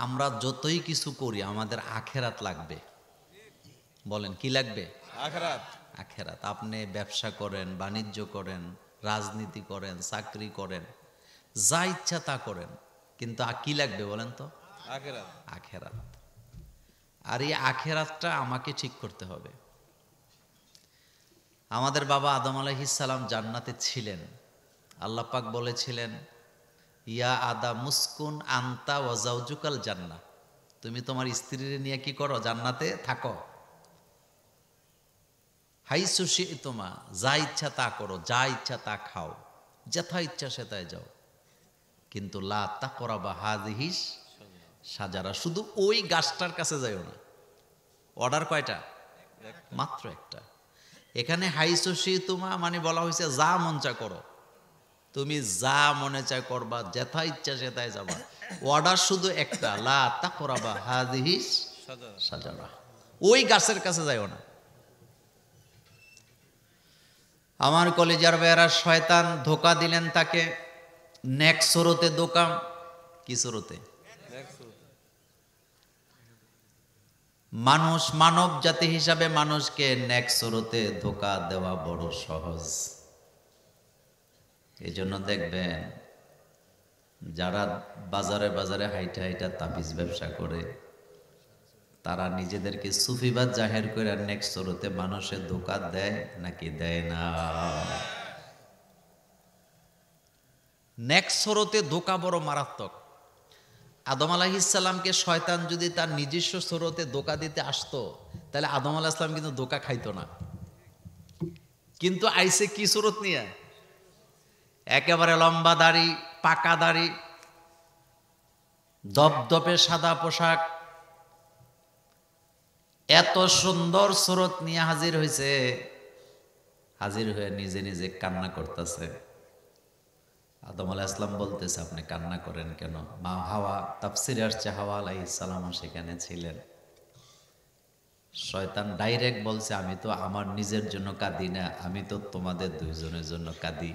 আমরা যতই কিছু করি আমাদের আখেরাত লাগবে। বলেন কি লাগবে? আখিরাত। আখেরাত। আপনি ব্যবসা করেন, বাণিজ্য করেন, রাজনীতি করেন, চাকরি করেন, যা ইচ্ছা তা করেন, কিন্তু কি লাগবে বলেন তো? আখিরাত। আখেরাত। আর এই আখেরাতটা আমাকে ঠিক করতে হবে। আমাদের বাবা আদম আলাইহিস সালাম জান্নাতে ছিলেন। আল্লাহ পাক বলেছিলেন, ইয়া আদম মুসকুন আনতা ওয়া যাওজুকাল জান্নাহ, তুমি তোমার স্ত্রীর নিয়ে কি করো? জান্নাতে থাকো। হাইসু শি'তুমা, যা ইচ্ছা তা করো, যা ইচ্ছা তা খাও, যেথা ইচ্ছা সেটাই যাও, কিন্তু লা তাকরাবা হাযিহিস সাজারা, শুধু ওই গাছটার কাছে যাইও না। অর্ডার কয়টা? মাত্র একটা। এখানে হাইসু শি'তুমা মানে বলা হয়েছে যা মন চা করো, তুমি যা মনে চায় করবা, যেথা ইচ্ছা সেটাই যাবা। অর্ডার শুধু একটা, লা তাকরাবা হাযিহিস সাজারা, ওই গাছের কাছে যাইও না। আমার কলেজার বেয়ারা, শয়তান ধোকা দিলেন তাকে। নেক্সট সুরতে ধোকা। কি সুরতে? মানুষ মানব জাতি হিসাবে মানুষকে নেক্সট সুরতে ধোকা দেওয়া বড় সহজ। এই জন্য দেখবেন যারা বাজারে বাজারে হাইটা হাইটা তাবিজ ব্যবসা করে, তারা নিজেদেরকে সুফিবাদ জাহের করে নেক্সট সুরতে মানুষের ধোকা দেয় নাকি দেয় না? নেক্সট সুরতে ধোকা বড় মারাত্মক। আদম আলাইহিস সালামকে শয়তান যদি তার নিজস্ব সুরতে ধোকা দিতে আসতো, তাহলে আদম আলাইহিস সালাম কিন্তু ধোকা খাইতো না। কিন্তু আইসে কি সুরত নিয়ে? একেবারে লম্বা দাড়ি, পাকা দাড়ি, দপদপে সাদা পোশাক, এত সুন্দর সুরত নিয়ে হাজির হয়েছে। হাজির হয়ে নিজে নিজে কান্না করতেছে। আদম আলাইহিস সালাম বলতেছে, আপনি কান্না করেন কেন? মা হাওয়া, তাফসিরে আসছে হাওয়া আলাইহিস সালাম সেখানে ছিলেন। শয়তান ডাইরেক্ট বলছে, আমি তো আমার নিজের জন্য কাঁদি না, আমি তো তোমাদের দুইজনের জন্য কাঁদি।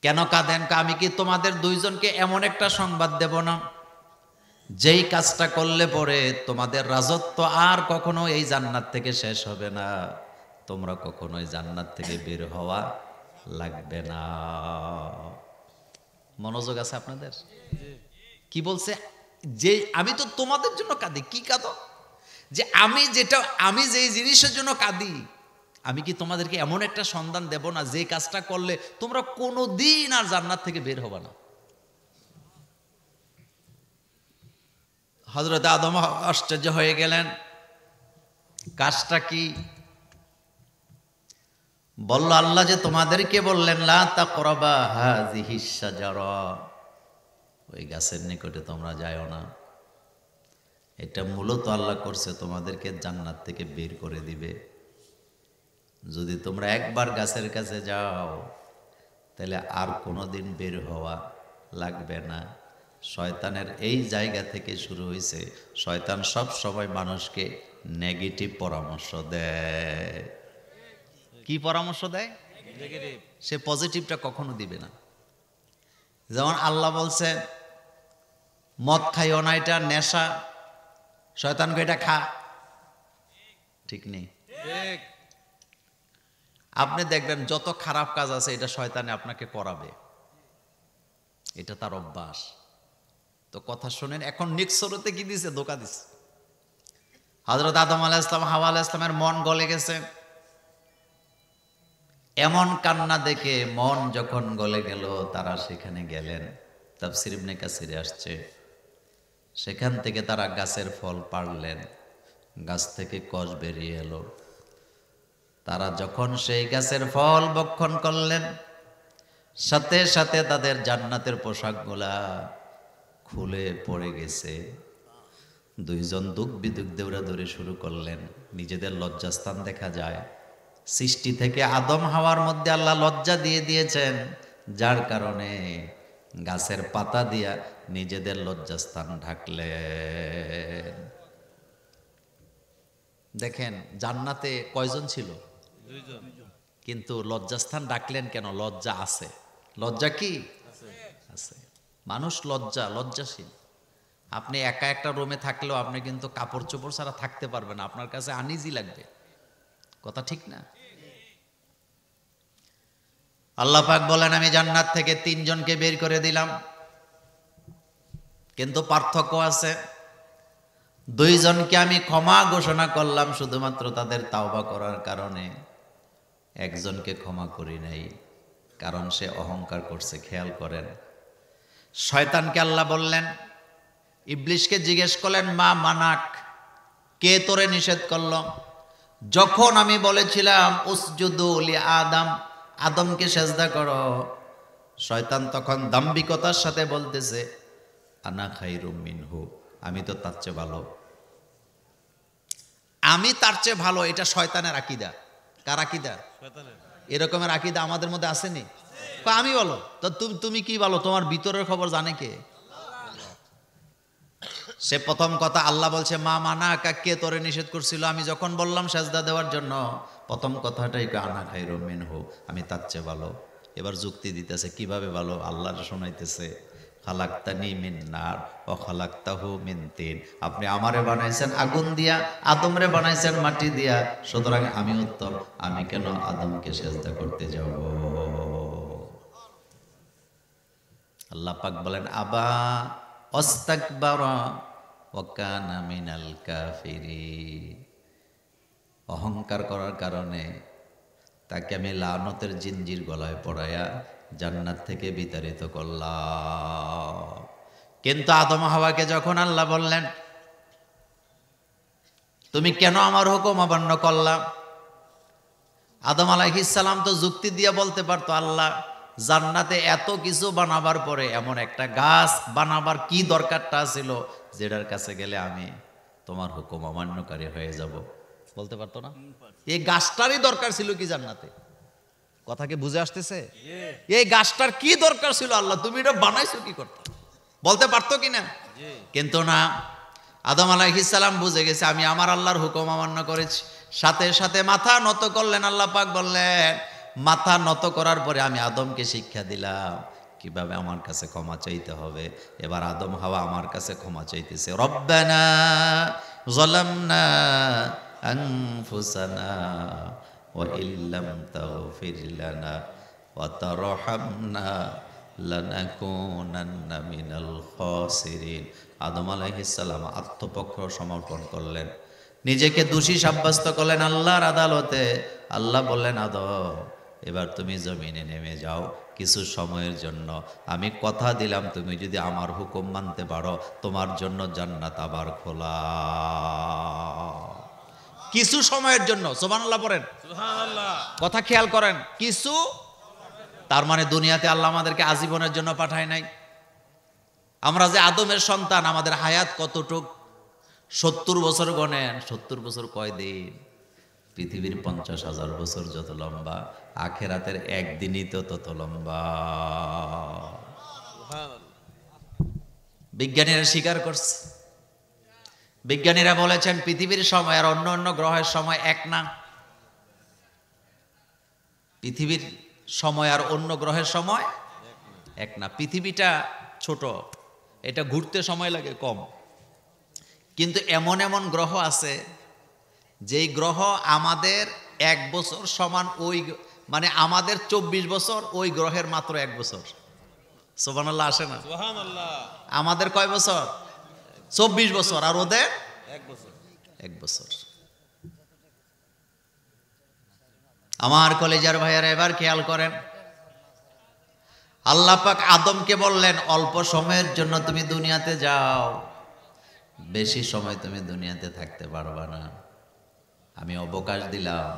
কেন কাঁদেন? আমি কি তোমাদের দুইজনকে এমন একটা সংবাদ দেব না যেই কাজটা করলে পরে তোমাদের রাজত্ব আর কখনো এই জান্নাত থেকে শেষ হবে না, তোমরা কখনোই জান্নাত থেকে বের হওয়া লাগবে না। মনোযোগ আছে আপনাদের? কি বলছে? যে আমি তো তোমাদের জন্য কাঁদি। কি কাঁদো? যে আমি যেই জিনিসের জন্য কাঁদি, আমি কি তোমাদেরকে এমন একটা সন্ধান দেব না যে কাজটা করলে তোমরা কোনোদিন আর জান্নাত থেকে বের হবে না? হযরত আদম আশ্চর্য হয়ে গেলেন, কাজটা কি? বলল, আল্লাহ যে তোমাদেরকে বললেন লা তাকরাবা হাযিহিস শাজারা, ওই গাছের নিকটে তোমরা যাও না। এটা মূলত আল্লাহ করছে তোমাদেরকে জান্নাত থেকে বের করে দিবে। যদি তোমরা একবার গাছের কাছে যাও, তাহলে আর কোনোদিন বের হওয়া লাগবে না। শয়তানের এই জায়গা থেকে শুরু হয়েছে। শয়তান সব সময় মানুষকে নেগেটিভ পরামর্শ দেয়। কি পরামর্শ দেয়? নেগেটিভ। সে পজিটিভটা কখনো দিবে না। যেমন আল্লাহ বলছে মদ খাইও না, এটা নেশা। শয়তানকে এটা খা। ঠিক নেই? ঠিক। আপনি দেখবেন যত খারাপ কাজ আছে এটা শয়তানে আপনাকে করাবে, এটা তার অভ্যাস। তো কথা শোনেন, এখন নেক্সট সুরতে কি দিছে? ধোকা দিছে। হযরত আদম আলাইহিস সালাম, হাওয়া আলাইহিস সালামের মন গলে গেছে। এমন কান্না দেখে মন যখন গলে গেল, তারা সেখানে গেলেন। তাফসীর ইবনে কাসিরে আসছে, সেখান থেকে তারা গাছের ফল পাড়লেন। গাছ থেকে কষ বেরিয়ে এলো। তারা যখন সেই গাছের ফল ভক্ষণ করলেন, সাথে সাথে তাদের জান্নাতের পোশাকগুলা খুলে পড়ে গেছে। দুইজন দুঃখ বিদুক দৌড়াদৌড়ি শুরু করলেন। নিজেদের লজ্জাস্থান দেখা যায়। সৃষ্টি থেকে আদম হাওয়ার মধ্যে আল্লাহ লজ্জা দিয়ে দিয়েছেন, যার কারণে গাছের পাতা দিয়া নিজেদের লজ্জাস্থান ঢাকলেন। দেখেন জান্নাতে কয়জন ছিল? দুইজন। কিন্তু লজ্জাস্থান ডাকলেন কেন? লজ্জা আছে। লজ্জা কি আছে? মানুষ লজ্জাশীল। আপনি একা একটা রুমে থাকলেও আপনি কিন্তু কাপড় চোপড় ছাড়া থাকতে পারবেন না, আপনার কাছে আনইজি লাগবে। কথা ঠিক না? আল্লাহ পাক বলেন আমি জান্নাত থেকে 3 জনকে বের করে দিলাম, কিন্তু পার্থক্য আছে। 2 জনকে আমি ক্ষমা ঘোষণা করলাম শুধুমাত্র তাদের তাওবা করার কারণে, 1 জনকে ক্ষমা করি নাই, কারণ সে অহংকার করছে। খেয়াল করেন, শয়তানকে আল্লাহ বললেন, ইবলিশকে জিজ্ঞেস করলেন মা মানাক, কে তোরে নিষেধ করল? যখন আমি বলেছিলাম উসজুদু লি আদম, আদমকে সেজদা করো, শয়তান তখন দাম্ভিকতার সাথে বলতেছে আনা খাইরুম মিনহু, আমি তো তার চেয়ে ভালো, আমি তার চেয়ে ভালো। এটা শয়তানের আকীদা। কার আকীদা? শয়তানের। এরকমের আকীদা আমাদের মধ্যে আসেনি? আমি বলো তো, তুমি কি বলো? তোমার ভিতরের খবর জানে কে? সে প্রথম কথা আল্লাহ বলছে মা মানা কে তোরে নিষেধ করছিল? আমি যখন বললাম সেজদা দেওয়ার জন্য, প্রথম কথাটাই আনা খাইরুম মিনহু, আমি তার চেয়ে ভালো। এবার যুক্তি দিতেছে, কিভাবে ভালো? আল্লাহর শোনাইতেছে খালাকতানি মিন নার ও খালাকতাহু মিন তিন, আপনি আমারে বানাইছেন আগুন দিয়া, আদমরে বানাইছেন মাটি দিয়া, সুতরাং আমি উত্তম, আমি কেন আদমকে সেজদা করতে যাব? আল্লাহ পাক বলেন আবা অস্তাকবারা ওয়া কানা মিনাল কাফিরিন, অহংকার করার কারণে তাকে আমি লানতের জিনজির গলায় পড়ায়া জান্নাত থেকে বিতাড়িত করলাম। কিন্তু আদম হাওয়াকে যখন আল্লাহ বললেন তুমি কেন আমার হুকুম অমান্য করলা, আদম আলাইহিস সালাম তো যুক্তি দিয়ে বলতে পারতো আল্লাহ জান্নাতে এত কিছু বানাবার পরে এমন একটা গাছ বানাবার কি দরকারটা ছিল যেটার কাছে গেলে আমি তোমার হুকুম অমান্যকারী হয়ে যাব? বলতে পারতো না? এই গাছটারই দরকার ছিল কি জান্নাতে? কথা কি বুঝে আসতেছে? এই গাছটার কি দরকার ছিল আল্লাহ, তুমি এটা বানাইছো কি করতে? বলতে পারতো কিনা? কিন্তু না, আদম আলাইহিস সালাম বুঝে গেছে আমি আমার আল্লাহর হুকুম অমান্য করেছি, সাথে সাথে মাথা নত করলেন। আল্লাহ পাক বললেন মাথা নত করার পরে আমি আদমকে শিক্ষা দিলাম কিভাবে আমার কাছে ক্ষমা চাইতে হবে। এবার আদম হাওয়া আমার কাছে ক্ষমা চাইতেছে, রব্বানা যালামনা আনফুসানা ওয়া ইল্লাম তাগফির লানা ওয়া তারহামনা লানাকুনান্না মিনাল খাসিরিন। আদম আলাইহিস সালাম আত্মপক্ষ সমর্পণ করলেন, নিজেকে দোষী সাব্যস্ত করলেন আল্লাহর আদালতে। আল্লাহ বললেন আদম এবার তুমি জমিনে নেমে যাও কিছু সময়ের জন্য, আমি কথা দিলাম তুমি যদি আমার হুকুম মানতে পারো তোমার জন্য জান্নাত আবার খোলা। কিছু সময়ের জন্য, সুবহানাল্লাহ পড়েন, সুবহানাল্লাহ। কথা খেয়াল করেন, কিছু, তার মানে দুনিয়াতে আল্লাহ আমাদেরকে আজীবনের জন্য পাঠায় নাই। আমরা যে আদমের সন্তান, আমাদের হায়াত কতটুক? 70 বছর গণেন, 70 বছর কয় দিন? পৃথিবীর 50,000 বছর যত লম্বা, আখেরাতের একদিনই তো তত লম্বা। বিজ্ঞানীরা স্বীকার করছে, বিজ্ঞানীরা বলেছেন পৃথিবীর সময় আর অন্য অন্য গ্রহের সময় এক না। পৃথিবীর সময় আর অন্য গ্রহের সময় এক না। পৃথিবীটা ছোট, এটা ঘুরতে সময় লাগে কম, কিন্তু এমন এমন গ্রহ আছে যেই গ্রহ আমাদের 1 বছর সমান, ওই মানে আমাদের 24 বছর, ওই গ্রহের মাত্র 1 বছর। সুবহানাল্লাহ আসে না? সুবহানাল্লাহ। আমাদের কয় বছর? 24 বছর, আর ওদের 1 বছর। 1 বছর। আমার কলেজার ভাইয়ারা এবার খেয়াল করেন, আল্লাহ পাক আদমকে বললেন অল্প সময়ের জন্য তুমি দুনিয়াতে যাও, বেশি সময় তুমি দুনিয়াতে থাকতে পারবা না, আমি অবকাশ দিলাম,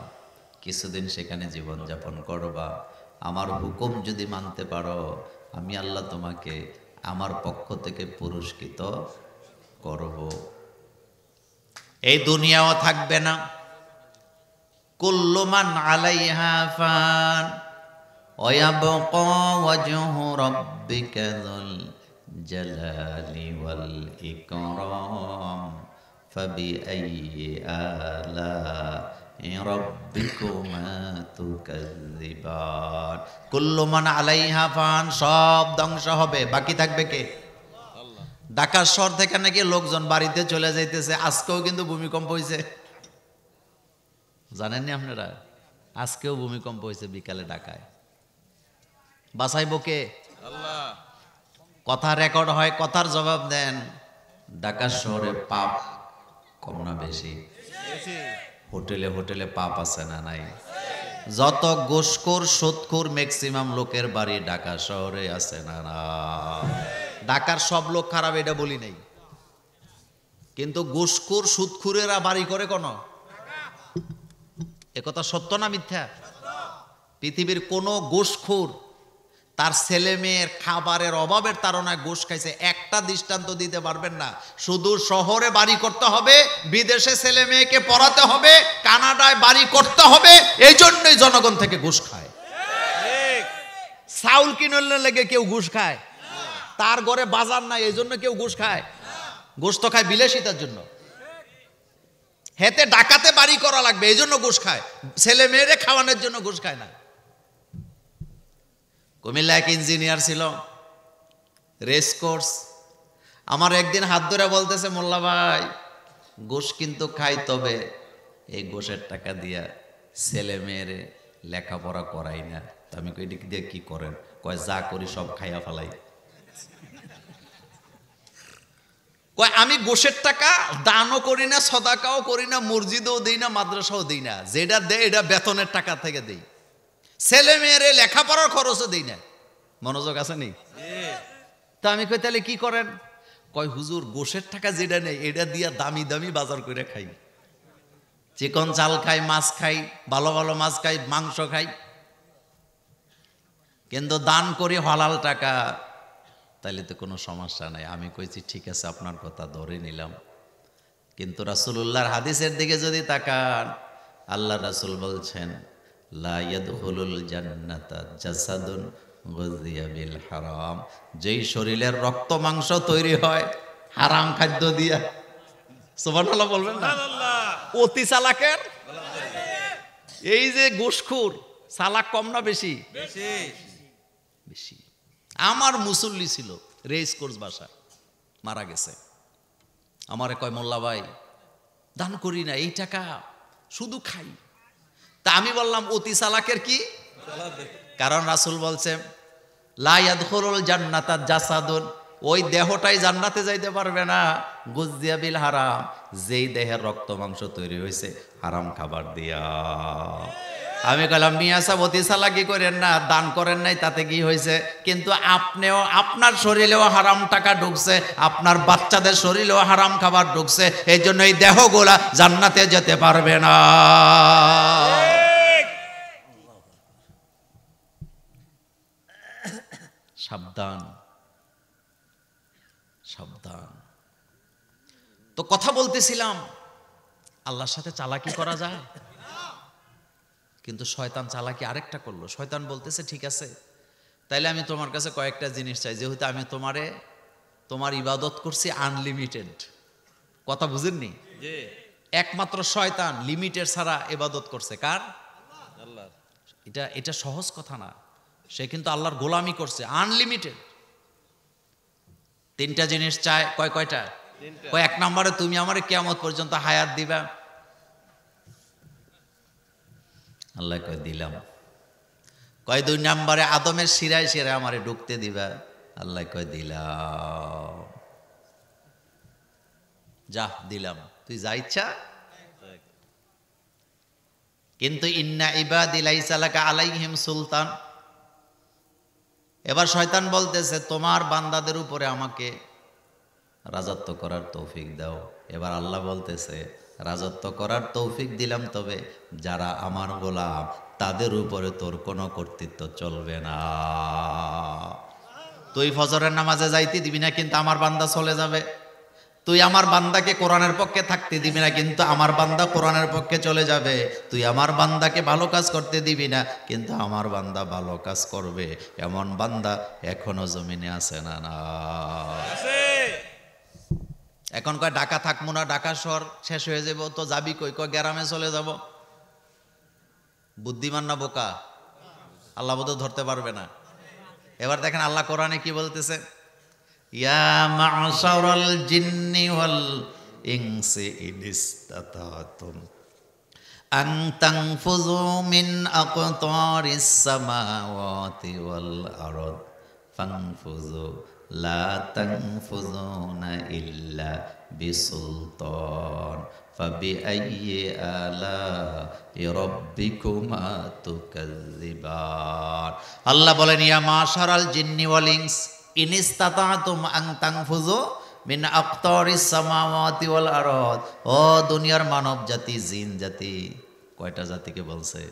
কিছুদিন সেখানে জীবনযাপন করবা, আমার হুকুম যদি মানতে পারো আমি আল্লাহ তোমাকে আমার পক্ষ থেকে পুরস্কৃত করব। এই দুনিয়াও থাকবে না, কুল্লু মান আলাইহা ফান ওয়া ইয়াবকা ওয়াজহু রাব্বিকা যুল জালালি ওয়াল ইকরাম ফাবিআইয়ি আলা রাব্বিকুমা তুকাযযিবান কুল্লু মান আলাইহা ফান, সব ধ্বংস হবে, বাকি থাকবে কে? আল্লাহ। ঢাকার শহর থেকে নাকি লোকজন বাড়িতে চলে যাইতেছে। আজকেও কিন্তু ভূমিকম্প হয়েছে, জানেননি আপনারা? আজকেও ভূমিকম্প হয়েছে বিকালে ঢাকায়। বাঁচাইব কে? আল্লাহ। কথা রেকর্ড হয়, কথার জবাব দেন। ঢাকা শহরে পাপ কম না বেশি? বেশি। হোটেলে হোটেলে পাপ আছে না নাই? যত ঘুষখোর সুদখোর ম্যাক্সিমাম লোকের বাড়ি ঢাকা শহরে আছে না না? ঢাকার সব লোক খারাপ এটা বলি নাই, কিন্তু ঘুষখোর সুদখোরেরা বাড়ি করে কোন? একথা সত্য না মিথ্যা? পৃথিবীর কোন ঘুষখোর তার ছেলে মেয়ের খাবারের অভাবের তাড়নায় ঘুষ খাইছে একটা দৃষ্টান্ত দিতে পারবেন না। শুধু শহরে বাড়ি করতে হবে, বিদেশে ছেলে মেয়েকে পড়াতে হবে, কানাডায় বাড়ি করতে হবে, এই জন্যই জনগণ থেকে ঘুষ খায়। ঠিক। চাউল কিনলে লেগে কেউ ঘুষ খায়? তার ঘরে বাজার নাই এই জন্য কেউ ঘুষ খায়? ঘুষ তো খায় বিলাসিতার জন্য। হেতে ডাকাতে বাড়ি করা লাগবে এই জন্য ঘুষ খায়, ছেলে মেয়েরে খাওয়ানোর জন্য ঘুষ খায় না। কুমিল্লা এক ইঞ্জিনিয়ার ছিল, রেস কোর্স। আমার একদিন হাত ধরে বলতেছে, মোল্লা ভাই ঘুষ কিন্তু খাই, তবে এই ঘুষের টাকা দিয়া ছেলে মেয়েরে লেখাপড়া করাই না। তো আমি কই এদিক দিয়ে কি করেন? কয় যা করি সব খাইয়া ফেলাই। কয় আমি ঘুষের টাকা দানও করি না, সদাকাও করি না, মসজিদও দিই না, মাদ্রাসাও দিই না, যেটা দেয় এটা বেতনের টাকা থেকে দেই। ছেলে মেয়েরে লেখাপড়ার খরচও দিই না। মনোযোগ আছে নি? তা আমি কই তাহলে কি করেন? কয় হুজুর ঘুষের টাকা যেটা নেই এটা দিয়া দামি দামি বাজার করে খাই, চিকন চাল খাই, মাছ খাই, ভালো ভালো মাছ খাই, মাংস খাই, কিন্তু দান করি হালাল টাকা, তাইলে তো কোনো সমস্যা নাই। আমি কইছি ঠিক আছে আপনার কথা ধরে নিলাম, কিন্তু রাসূলুল্লাহর হাদিসের দিকে যদি তাকান, আল্লাহ রাসূল বলছেন লা ইয়াদখুলুল জান্নাতা জাসাদুন গুযিয়া বিল হারাম, যেই শরীরের রক্ত মাংস তৈরি হয় হারাম খাদ্য দিয়া। সুবহানাল্লাহ বলবেন না? অতি চালাকের এই যে ঘুষখোর, চালাক কম না বেশি? বেশি। বেশি। আমার মুসল্লি ছিল রেস কোর্স বাসায়, মারা গেছে। আমারে কয় মোল্লা ভাই দান করি না, এই টাকা শুধু খাই। তা আমি বললাম অতি চালাকের কি? কারণ রাসূল বলছে লা ইয়াদখুলুল জান্নাতা জাসাদুন, ওই দেহটাই জান্নাতে যাইতে পারবে না গুযিয়া বিল হারাম, যেই দেহের রক্ত মাংস তৈরি হয়েছে হারাম খাবার দিয়া। আমি কইলাম মিয়া সাহেব অতি চালাকি করেন না, দান করেন নাই তাতে কি হয়েছে? কিন্তু আপনিও আপনার শরীরেও হারাম টাকা ঢুকছে, আপনার বাচ্চাদের শরীরেও হারাম খাবার ঢুকছে, এই জন্য এই দেহগুলা জান্নাতে যেতে পারবে না। সাবধান সাবধান। তো কথা বলতেছিলাম আল্লাহর সাথে চালাকি করা যায়, কিন্তু শয়তান চালাকি আরেকটা করলো। শয়তান বলতেছে ঠিক আছে তাইলে আমি তোমার কাছে কয়েকটা জিনিস চাই, যেহেতু আমি তোমার ইবাদত করছি আনলিমিটেড। কথা বুঝেননি? জি। একমাত্র শয়তান লিমিটেড ছাড়া ইবাদত করছে কার? আল্লাহ। এটা সহজ কথা না। সে কিন্তু আল্লাহর গোলামি করছে আনলিমিটেড। তিনটা জিনিস চায়। কয়টা? কয় এক নম্বরে তুমি আমারে কিয়ামত পর্যন্ত হায়াত দিবা। আল্লাহ কয় দিলাম। কয় দুই নম্বরে আদমের শিরায় শিরায় আমারে ঢুকতে দিবা। আল্লাহ কয় দিলাম। যা দিলাম, তুই যা ইচ্ছা। কিন্তু ইন্না ইবাদি লাইসা লাকা আলাইহিম সুলতান। এবার শয়তান বলতেছে তোমার বান্দাদের উপরে আমাকে রাজত্ব করার তৌফিক দাও। এবার আল্লাহ বলতেছে রাজত্ব করার তৌফিক দিলাম, তবে যারা আমার গোলাম তাদের উপরে তোর কোনো কর্তৃত্ব চলবে না। তুই ফজরের নামাজে যাইতে দিবি না, কিন্তু আমার বান্দা চলে যাবে। তুই আমার বান্দাকে কোরআনের পক্ষে থাকতে দিবি না, কিন্তু আমার বান্দা কোরআনের পক্ষে চলে যাবে। তুই আমার বান্দাকে ভালো কাজ করতে দিবি না, কিন্তু আমার বান্দা ভালো কাজ করবে। এমন বান্দা এখনো জমিনে আছে না? না। এখন কয় ঢাকা থাকবো না, ঢাকা শহর শেষ হয়ে যাব, তো যাবি কই? কয় গ্রামে চলে যাব। বুদ্ধিমান না বোকা? আল্লাহ বোধ ধরতে পারবে না। এবার দেখেন আল্লাহ কোরআনে কি বলতেছে, ইয়া মা'শারাল জিন্নি ওয়াল ইনসি ইনিস্তাতাতুম আন তানফুযু মিন আকতারিস সামাওয়াতি ওয়াল আরদ ফানফুযু লা তানফুযুনা ইল্লা বিসুলতান ফাবিআইয়ি আলা'i রাব্বিকুমা তুকাযযিবান। আল্লাহ বলেন, ইয়া মা'শারাল জিন্নি ওয়াল ইনস ইনিস্তাতাতুম আন তানফুযু মিন আকতারিস সামাওয়াতি ওয়াল আরদ। ও দুনিয়ার মানব জাতি, জিন জাতি, কয়টা জাতিকে বলছে?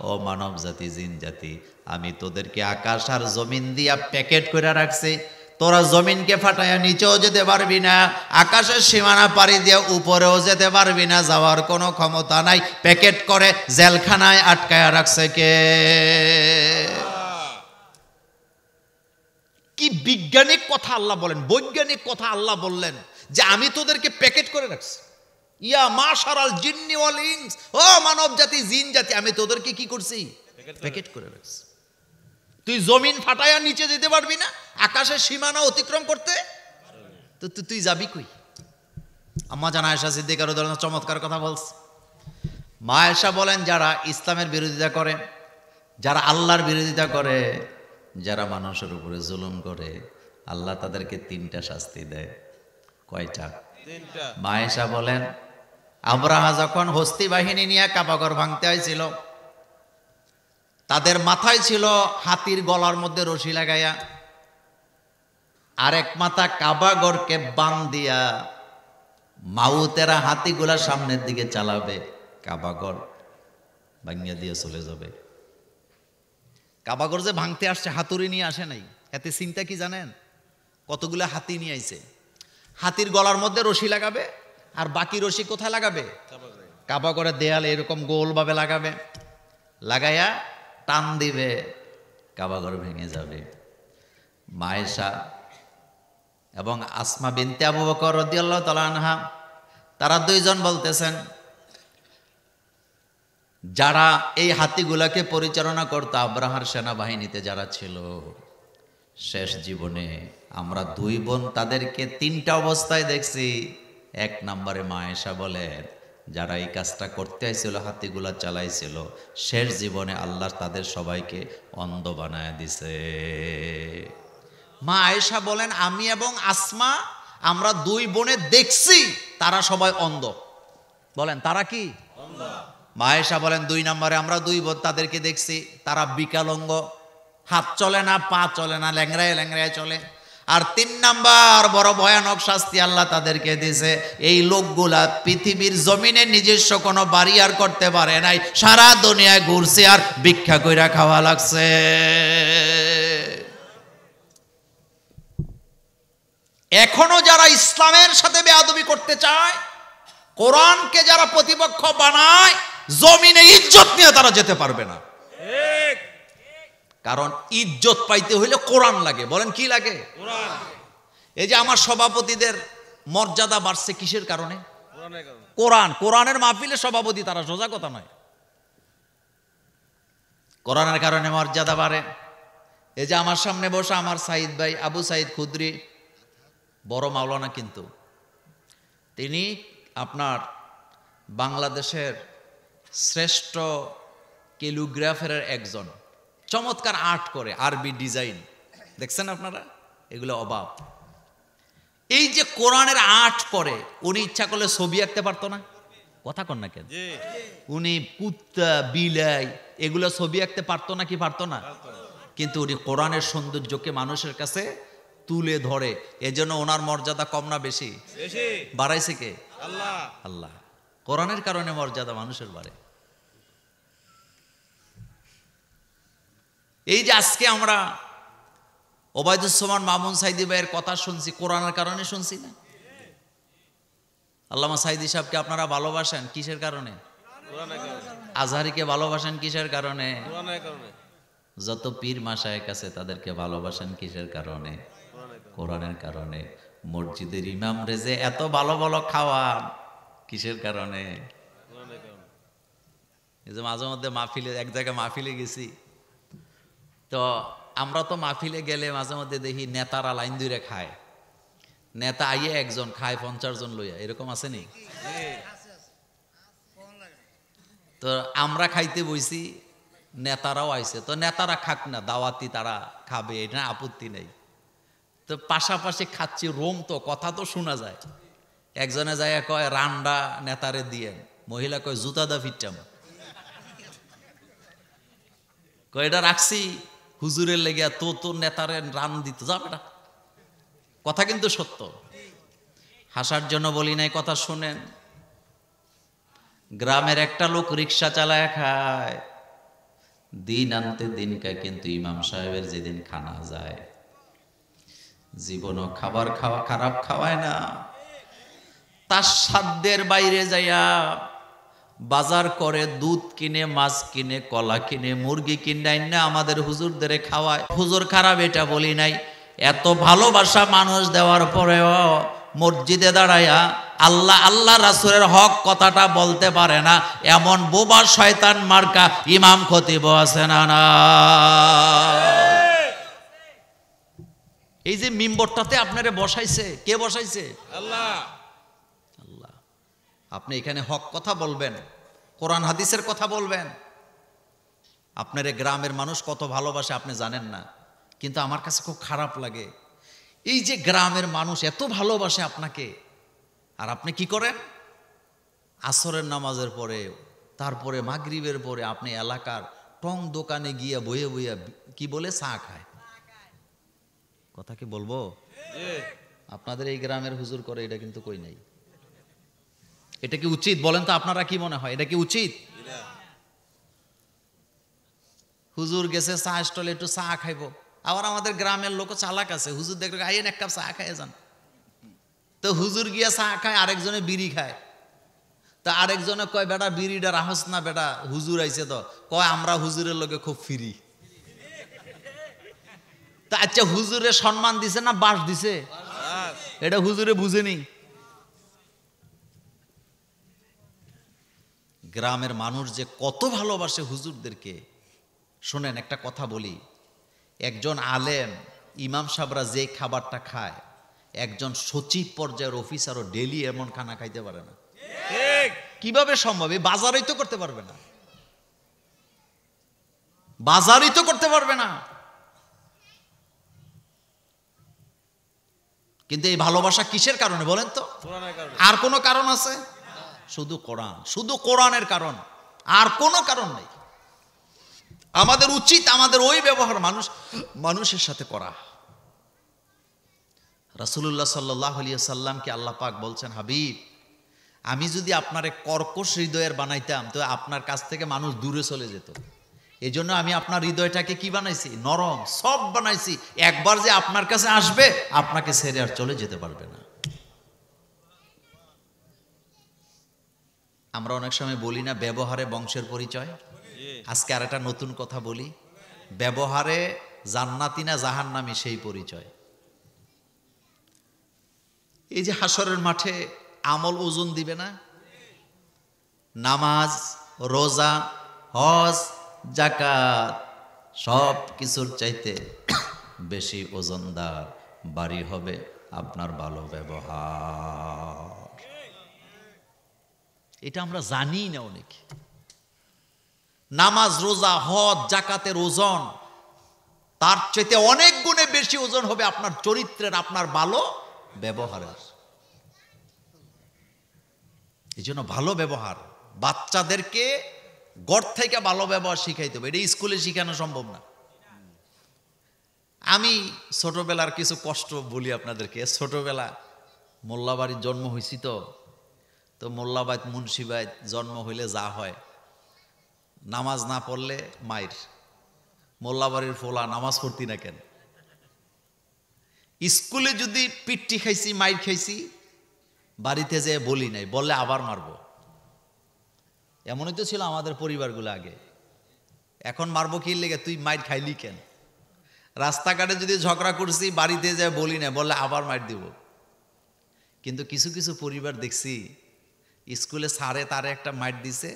ও মানব জাতি, জিন জাতি, আমি তোদেরকে আকাশ আর জমিন দিয়া প্যাকেট করে রাখছি। তোরা জমিনকে ফাটায়া নিচেও যেতে পারবি না, আকাশের সীমানা পাড়ি দিয়ে উপরেও যেতে পারবি না, যাওয়ার কোনো ক্ষমতা নাই। প্যাকেট করে জেলখানায় আটকায়া রাখছে কে? কি বিজ্ঞানিক কথা আল্লাহ বলেন, বৈজ্ঞানিক কথা আল্লাহ বললেন যে আমি তোদেরকে প্যাকেট করে রাখছি। ইয়া মা'শারাল জিন্নি ওয়াল ইনস, ও মানব জাতি, জিন জাতি, আমি তোদেরকে কি করছি? প্যাকেট করে রাখছি। তুই জমিন ফাটায়া নিচে যেতে পারবি না, আকাশের সীমানা অতিক্রম করতে, তো তুই যাবি কই? আম্মা জান আয়েশা সিদ্দিকা রাদিয়াল্লাহু আনহা চমৎকার কথা বলছে। মা আয়েশা বলেন, যারা ইসলামের বিরোধিতা করে, যারা আল্লাহর বিরোধিতা করে, যারা মানুষের উপরে জুলুম করে, আল্লাহ তাদেরকে 3টা শাস্তি দেয়। কয়টা? 3টা। মা আয়েশা বলেন, আব্রাহা যখন হস্তি বাহিনী নিয়ে কাবাঘর ভাঙতে আইছিল, তাদের মাথায় ছিল হাতির গলার মধ্যে রশি লাগাইয়া, আরেক মাথা কাবাঘরকে বান দিয়া মাউতেরা হাতিগুলা সামনের দিকে চালাবে, কাবাঘর ভাঙিয়া দিয়ে চলে যাবে। কাবাঘর যে ভাঙতে আসছে, হাতুড়ি নিয়ে আসে নাই। এতে চিন্তা কি জানেন? কতগুলা হাতি নিয়ে আইছে। হাতির গলার মধ্যে রশি লাগাবে, আর বাকি রশি কোথায় লাগাবে? কাবাঘরের দেয়ালে এরকম গোলভাবে লাগাবে, লাগাইয়া টান দিবে, কাবাঘর ভেঙে যাবে। মা আয়েশা এবং আসমা বিনতে আবু বকর রাদিয়াল্লাহু তাআলা আনহা, তারা দুইজন বলতেছেন, যারা এই হাতিগুলাকে পরিচালনা করতো, আব্রাহার সেনাবাহিনীতে যারা ছিল, শেষ জীবনে আমরা 2 বোন তাদেরকে 3টা অবস্থায় দেখছি। 1 নম্বরে মা আয়েশা বলেন, যারা এই কাজটা করতে আইছিল, হাতিগুলা চালাইছিল, শেষ জীবনে আল্লাহ তাদের সবাইকে অন্ধ বানায় দিছে। মা আয়েশা বলেন, আমি এবং আসমা আমরা 2 বোনে দেখছি তারা সবাই অন্ধ। বলেন তারা কি? মা আয়েশা বলেন, 2 নম্বরে আমরা 2 বোন তাদেরকে দেখছি তারা বিকলাঙ্গ, হাত চলে না, পা চলে না, ল্যাংড়ায় ল্যাংড়ায় চলে। আর 3 নাম্বার বড় ভয়ানক শাস্তি আল্লাহ তাদেরকে দিয়েছে, এই লোকগুলা পৃথিবীর জমিনে নিজস্ব কোনো বাড়ি আর করতে পারে নাই, সারা দুনিয়ায় ঘুরছে আর ভিক্ষা কইরা খাওয়া লাগছে। এখনো যারা ইসলামের সাথে বেয়াদবি করতে চায়, কোরআনকে যারা প্রতিপক্ষ বানায়, জমিনে ইজ্জত নিয়ে তারা যেতে পারবে না। ঠিক। কারণ ইজ্জত পাইতে হইলে কোরআন লাগে। বলেন কি লাগে? কোরআন। এই যে আমার সভাপতিদের মর্যাদা বাড়ছে কিসের কারণে? কোরআনের কারণে। কোরআন। কোরআনের মাহফিলে সভাপতি তারা, সোজা কথা নয়। কোরআনের কারণে মর্যাদা বাড়ে। এই যে আমার সামনে বসা আমার সাইদ ভাই আবু সাইদ খুদরি, বড় মাওলানা, কিন্তু তিনি আপনার বাংলাদেশের শ্রেষ্ঠ ক্যালিগ্রাফারের একজন, চমৎকার আর্ট করে, আরবি ডিজাইন দেখছেন আপনারা, এগুলো অভাব। এই যে কোরআনের আর্ট করে, উনি ইচ্ছা করলে ছবি আঁকতে পারতো না? কথা কন না কেন? জি। উনি কুত্তা বিলাই এগুলো ছবি আঁকতে পারতো না কি পারতো না? কিন্তু উনি কোরআনের সৌন্দর্যকে মানুষের কাছে তুলে ধরে, এজন্য ওনার মর্যাদা কম না বেশি? বেশি। বাড়াইছে কে? আল্লাহ। আল্লাহ। কোরআনের কারণে মর্যাদা মানুষের বাড়ে। এই যে আজকে আমরা ওবায়দুজ্জামান মামুন সাইদি ভাইয়ের কথা শুনছি, কোরআনের কারণে শুনছি না? আল্লামা সাইদি সাহেবকে আপনারা ভালোবাসেন কিসের কারণে? কোরআনের কারণে। আজহারিকে ভালোবাসেন কিসের কারণে? কোরআনের কারণে। যত পীর মাশায়েখ আছে তাদেরকে ভালোবাসেন কিসের কারণে? কোরআনের কারণে। মসজিদের ইমাম রেজে এত ভালো ভালো খাওয়ান কিসের কারণে? কোরআনের কারণে। এই যে মাঝে মধ্যে মাহফিলে এক জায়গায় মাহফিলে গেছি, তো আমরা তো মাহফিলে গেলে মাঝে মধ্যে দেখি নেতারা লাইন ধরে খায়, নেতা আইয়ে একজন খায় 50 জন লইয়া, এরকম আসেনি? তো আমরা খাইতে বইছি, নেতারাও আইছে, তো নেতারা খাক না, দাওয়াতি তারা খাবে, এটা আপত্তি নেই। তো পাশাপাশি খাচ্ছি, রোম তো কথা তো শোনা যায়। একজনে যায় কয় রান্ডা নেতারে দিয়েন, মহিলা কয় জুতা দা ফিটটাম, কয় এটা রাখছি হুজুরের লেগিয়া, তো তোর নেতারে রান দিতে যা বেটা। কথা কিন্তু সত্য, হাসার জন্য বলি নাই, কথা শোনেন। গ্রামের একটা লোক রিক্সা চালায় খায়, দিন আনতে দিন খায়, কিন্তু ইমাম সাহেবের যেদিন খানা যায় জীবনও খাবার খারাপ খাওয়ায় না। তার সাধ্যের বাইরে যাইয়া বাজার করে, দুধ কিনে, মাছ কিনে, কলা কিনে, মুরগি কিনে না আমাদের হুজুরদের খাওয়ায়। হুজুর খারাপ এটা বলি নাই, এত ভালোবাসা মানুষ দেওয়ার পরেও মসজিদে দাঁড়াইয়া আল্লাহ আল্লাহ রাসূলের হক কথাটা বলতে পারে না, এমন বোবা শয়তান মার্কা ইমাম খতিব আছে না? না, এই যে মিম্বরটাতে আপনারে বসাইছে, কে বসাইছে? আল্লাহ। আল্লাহ। আপনি এখানে হক কথা বলবেন, কোরআন হাদিসের কথা বলবেন। আপনার গ্রামের মানুষ কত ভালোবাসে আপনি জানেন না, কিন্তু আমার কাছে খুব খারাপ লাগে এই যে গ্রামের মানুষ এত ভালোবাসে আপনাকে, আর আপনি কি করেন? আসরের নামাজের পরে, তারপরে মাগরিবের পরে আপনি এলাকার টং দোকানে গিয়ে বইয়ে বইয়ে কি বলে চা খায়। কথা কি বলবো? আপনাদের এই গ্রামের হুজুর করে, এটা কিন্তু কই নাই। এটা কি উচিত বলেন তো? আপনারা কি মনে হয় এটা কি উচিত? হুজুর গেছে চা স্টলে, একটু চা খাইবো। আবার আমাদের গ্রামের লোক চালাক আছে, হুজুর দেখলে আইয়েন এক কাপ চা খাইয়ে যান। তো হুজুর গিয়া চা খায়, আরেকজনে বিড়ি খায়। তা আরেকজনে কয় বেটা বিড়িটা রাহস না বেটা, হুজুর আইছে তো। কয় আমরা হুজুরের লোকে খুব ফিরি। তা আচ্ছা হুজুরে সম্মান দিছে না বাস দিছে? এটা হুজুরে বুঝেনি। গ্রামের মানুষ যে কত ভালোবাসে হুজুরদেরকে। শোনেন একটা কথা বলি, একজন আলেম ইমাম সাহেবরা যে খাবারটা খায়, একজন সচিব পর্যায়ের অফিসারও ডেলি এমন খানা খাইতে পারে না। কিভাবে সম্ভব? এই বাজারই তো করতে পারবে না, বাজারই তো করতে পারবে না। কিন্তু এই ভালোবাসা কিসের কারণে বলেন তো? আর কোনো কারণ আছে? শুধু কোরআন, শুধু কোরআনের কারণ, আর কোনো কারণ নেই। আমাদের উচিত আমাদের ওই ব্যবহার মানুষের সাথে করা। রাসূলুল্লাহ সাল্লাল্লাহু আলাইহি সাল্লামকে আল্লাহ পাক বলছেন, হাবিব আমি যদি আপনারে কর্কশ হৃদয়ের বানাইতাম তো আপনার কাছ থেকে মানুষ দূরে চলে যেত। এই জন্য আমি আপনার হৃদয়টাকে কি বানাইছি? নরম, সফট বানাইছি। একবার যে আপনার কাছে আসবে আপনাকে ছেড়ে আর চলে যেতে পারবে না। আমরা অনেক সময় বলি না ব্যবহারে বংশের পরিচয়। আজকে আর একটা নতুন কথা বলি, ব্যবহারে জান্নাতি না জাহান্নামী সেই পরিচয়। এই যে হাসরের মাঠে আমল ওজন দিবে না, নামাজ, রোজা, হজ, যাকাত সব কিছুর চাইতে বেশি ওজনদার বাড়ি হবে আপনার ভালো ব্যবহার। এটা আমরা জানি না অনেকে। নামাজ, রোজা, হজ, যাকাতের ওজন তার চাইতে অনেক গুণে বেশি ওজন হবে আপনার চরিত্রের, আপনার ভালো ব্যবহারের। এই জন্য ভালো ব্যবহার, বাচ্চাদেরকে গড় থেকে ভালো ব্যবহার শিখাইতে হবে। এটা স্কুলে শিখানো সম্ভব না। আমি ছোটবেলার কিছু কষ্ট বলি আপনাদেরকে। ছোটবেলা মোল্লাবাড়ির জন্ম হয়েছি, তো মোল্লাবাদ মুন্সিবাদ জন্ম হইলে যা হয়, নামাজ না পড়লে মায়ের। মোল্লাবাড়ির ফোলা নামাজ পড়তি না কেন? স্কুলে যদি পিট্টি খাইছি, মাইর খাইছি, বাড়িতে যে বলি নাই, বললে আবার মারবো। এমনই তো ছিল আমাদের পরিবারগুলো আগে। এখন মারবো কি লেগে? তুই মাইর খাইলি কেন? রাস্তাঘাটে যদি ঝগড়া করছি, বাড়িতে যে বলি না, বললে আবার মাইর দিব। কিন্তু কিছু কিছু পরিবার দেখছি স্কুলে স্যারে তারে একটা মাইর দিছে,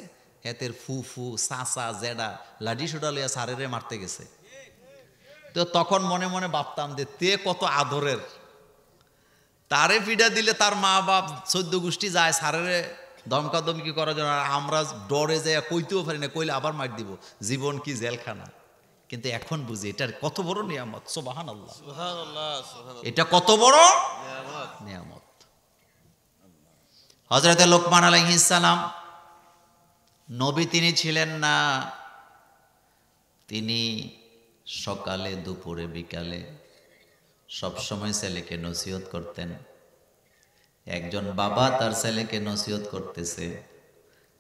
এতের ফুফু সাসা জেডা লাডি সোডা লইয়া সারেরে মারতে গেছে। তো তখন মনে মনে ভাবতাম যে তে কত আদরের, তারে পিডা দিলে তার মা বাপ 14 গোষ্ঠী যায় সারেরে দমকা দমকি করার জন্য, আর আমরা ডরে যাই কইতেও পারি না, কইলে আবার মার দিব, জীবন কি জেলখানা। কিন্তু এখন বুঝি এটার কত বড় নিয়ামত। সুবহানাল্লাহ, সুবহানাল্লাহ, সুবহানাল্লাহ। এটা কত বড় নিয়ামত। নিয়ামত। হযরত লোকমান আলাইহিস সালাম নবী তিনি ছিলেন না, তিনি সকালে দুপুরে বিকালে সবসময় ছেলেকে নসিহত করতেন। একজন বাবা তার ছেলেকে নসিহত করতেছে,